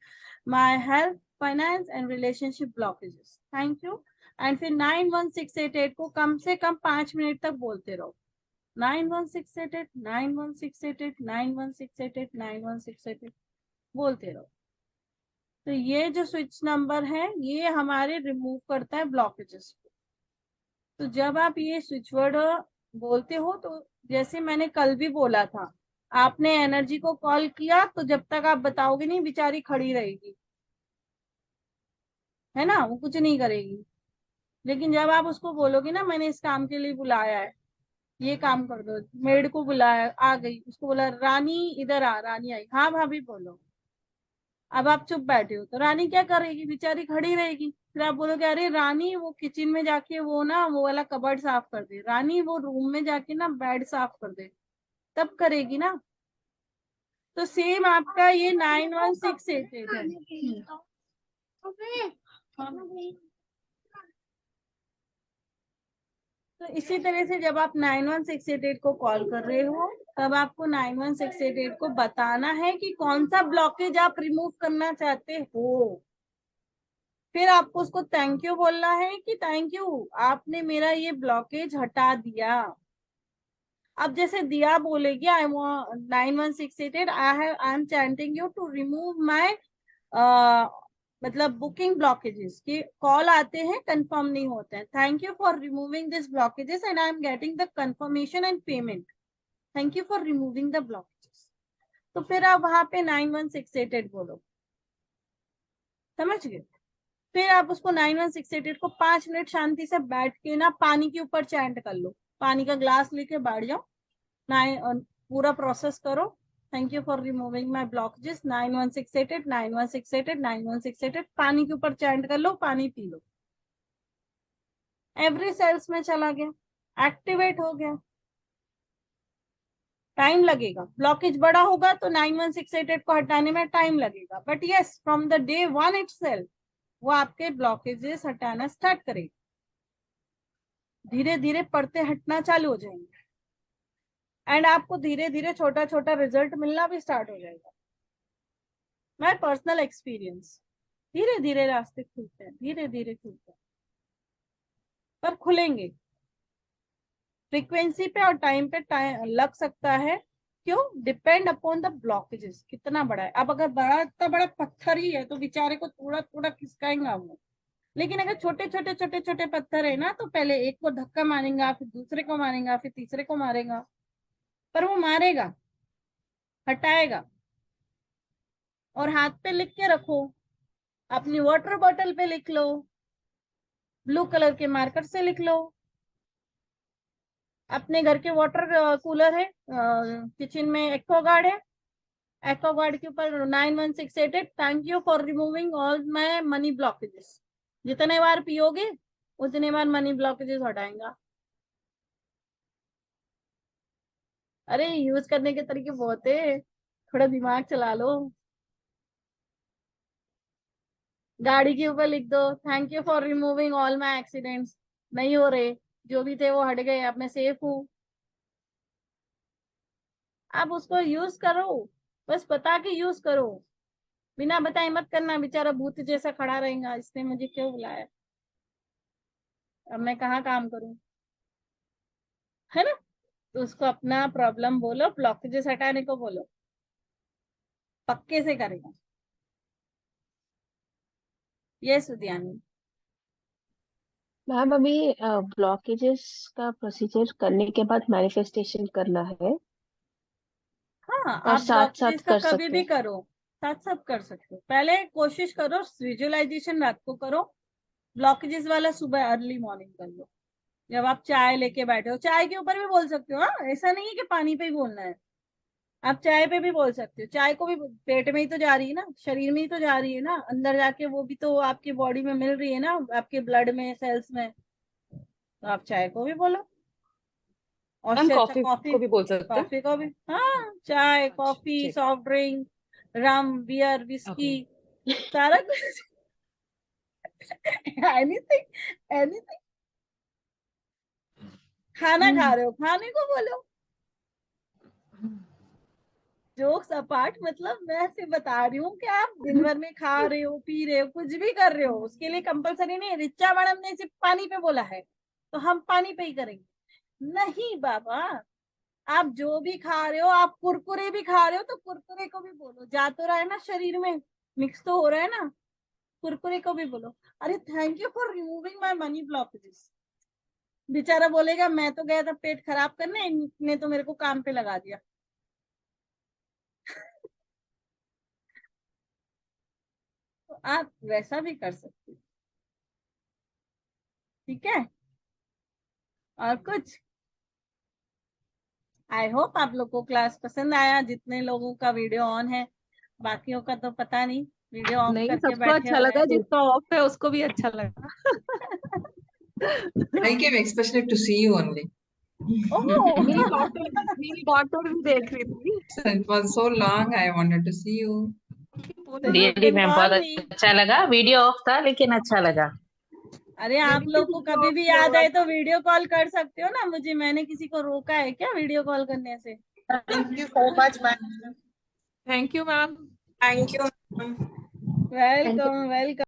my health, finance and relationship blockages. Thank you. And फिर 91688 को कम से कम 5 मिनट तक बोलते रहो. 91688 91688 91688 91688 बोलते रहो. तो ये जो स्विच नंबर है ये हमारे रिमूव करता है ब्लॉकेजेस को. तो जब आप ये स्विच वर्ड बोलते हो तो जैसे मैंने कल भी बोला था, आपने एनर्जी को कॉल किया तो जब तक आप बताओगे नहीं बेचारी खड़ी रहेगी, है ना, वो कुछ नहीं करेगी. लेकिन जब आप उसको बोलोगे ना मैंने इस काम के लिए बुलाया है, ये काम कर दो, मेड को बुलाया, आ गई, उसको बोला रानी इधर आ, रानी आई, हाँ भाभी बोलो. अब आप चुप बैठे हो तो रानी क्या करेगी, बेचारी खड़ी रहेगी. फिर आप बोलोगे अरे रानी वो किचन में जाके वो ना वो वाला कबर्ड साफ कर दे, रानी वो रूम में जाके ना बेड साफ कर दे, तब करेगी ना. तो सेम आपका ये 91688 है. तो इसी तरह से जब आप 91688 को कॉल कर रहे हो तब आपको 91688 को बताना है कि कौन सा ब्लॉकेज आप रिमूव करना चाहते हो. फिर आपको उसको थैंक यू बोलना है कि थैंक यू आपने मेरा ये ब्लॉकेज हटा दिया. अब जैसे दिया बोलेगी I want 91688 I am chanting you to remove my मतलब बुकिंग ब्लॉकेजेस के कॉल आते हैं कंफर्म नहीं होते हैं. Thank you for removing this blockages and I am getting the confirmation and payment. Thank you for removing the blockages. तो फिर आप वहां पे 91688 बोलो. समझ गए. फिर आप उसको 91688 को 5 मिनट शांति से बैठ के ना पानी के ऊपर चैंट कर लो. पानी का ग्लास लेके बैठ जाओ, पूरा प्रोसेस करो. Thank you for removing my blockages 91688 91688 91688 पानी के ऊपर चैंट कर लो, पानी पी लो. एवरी सेल्स में चला गया, एक्टिवेट हो गया. टाइम लगेगा, ब्लॉकेज बड़ा होगा तो 91688 को हटाने में टाइम लगेगा. But yes from the day 1 itself वो आपके ब्लॉकेजेस हटाना स्टार्ट करेगी. धीरे धीरे पड़ते हटना चालू हो जाएंगे एंड आपको धीरे धीरे छोटा छोटा रिजल्ट मिलना भी स्टार्ट हो जाएगा. My personal experience. धीरे धीरे रास्ते खुलते हैं, धीरे धीरे खुलते हैं, पर खुलेंगे. फ्रीक्वेंसी पे और टाइम पे लग सकता है. क्यों? डिपेंड अपॉन द ब्लॉकेजेस कितना बड़ा है. अब अगर बड़ा इतना बड़ा पत्थर ही है तो बेचारे को थोड़ा थोड़ा खिसकाएंगा वो. लेकिन अगर छोटे छोटे छोटे छोटे पत्थर है ना तो पहले एक को धक्का मारेगा, फिर दूसरे को मारेगा, फिर तीसरे को मारेगा, पर वो मारेगा, हटाएगा. और हाथ पे लिख के रखो, अपनी वाटर बॉटल पे लिख लो, ब्लू कलर के मार्कर से लिख लो. अपने घर के वाटर कूलर है, किचन में एक्वागार्ड है, एक्वागार्ड के ऊपर 91688 thank you for removing all my money blockages. जितने बार पियोगे उतने बार मनी ब्लॉकेजेस हटाएगा. अरे यूज करने के तरीके बहुत है, थोड़ा दिमाग चला लो. गाड़ी के ऊपर लिख दो thank you for removing all my accidents. नहीं हो रहे, जो भी थे वो हट गए, अब मैं सेफ हूँ. आप उसको यूज करो, बस बता के यूज करो. बिना बताए मत करना, बेचारा भूत जैसा खड़ा रहेगा, इसने मुझे क्यों बुलाया, अब मैं कहाँ काम करूं, है ना. तो उसको अपना प्रॉब्लम बोलो, ब्लॉकेजेस हटाने को बोलो, पक्के से करेगा. यस उद्यानी. मैम अभी ब्लॉकेजेस का प्रोसीजर करने के बाद मैनिफेस्टेशन करना है हाँ और आप साथ साथ ब्लॉकेजेस का कर कभी सकते भी हैं. करो, साथ साथ कर सकते हो. पहले कोशिश करो विजुअलाइजेशन रात को करो, ब्लॉकेजेस वाला सुबह अर्ली मॉर्निंग कर लो. जब आप चाय लेके बैठे हो, चाय के ऊपर भी बोल सकते हो. हाँ ऐसा नहीं है कि पानी पे ही बोलना है, आप चाय पे भी बोल सकते हो. चाय को भी पेट में ही तो जा रही है ना, शरीर में ही तो जा रही है ना, अंदर जाके वो भी तो आपकी बॉडी में मिल रही है ना, आपके ब्लड में, सेल्स में. तो आप चाय को भी बोलो. और मैम से अच्छा कॉफी कॉफी, को भी बोल सकते हैं. कॉफी को भी. हाँ चाय, अच्छा कॉफी, ठीक. सॉफ्ट ड्रिंक, रम, बियर, ओके. विस्की, सारा कुछ. Anything, anything. खाना खा रहे हो, खाने को बोलो. जोक्स अपार्ट, मतलब मैं ऐसे बता रही हूँ कि आप दिन भर में खा रहे हो, पी रहे हो, कुछ भी कर रहे हो, उसके लिए कंपलसरी नहीं। रिचा मैडम ने सिर्फ पानी पे बोला है तो हम पानी पे ही करेंगे। नहीं बाबा, आप जो भी खा रहे हो, आप कुरकुरे भी खा रहे हो तो कुरकुरे को भी बोलो, जा तो रहा है ना शरीर में, मिक्स तो हो रहा है ना, कुरकुरे को भी बोलो। अरे thank you for removing my money blockages. बेचारा बोलेगा मैं तो गया था पेट खराब करने, इनने तो मेरे को काम पे लगा दिया। तो आप वैसा भी कर सकते हो, ठीक है। और कुछ, आई होप आप लोग को क्लास पसंद आया, जितने लोगों का वीडियो ऑन है, बाकियों का तो पता नहीं, वीडियो ऑफ नहीं, करके सबको बैठे अच्छा हुए लगा, हैं। जिसका ऑफ है उसको भी अच्छा लगा। I came especially to see you only. मेरी डॉटर भी देख रही थी। So it was so long. I wanted to see you. Really ma'am बहुत अच्छा लगा, वीडियो ऑफ था लेकिन अच्छा लगा। अरे आप लोग को कभी भी याद आए तो वीडियो कॉल कर सकते हो ना मुझे, मैंने किसी को रोका है क्या वीडियो कॉल करने से? Thank you so much, ma'am. Thank you ma'am. Thank you. Welcome welcome.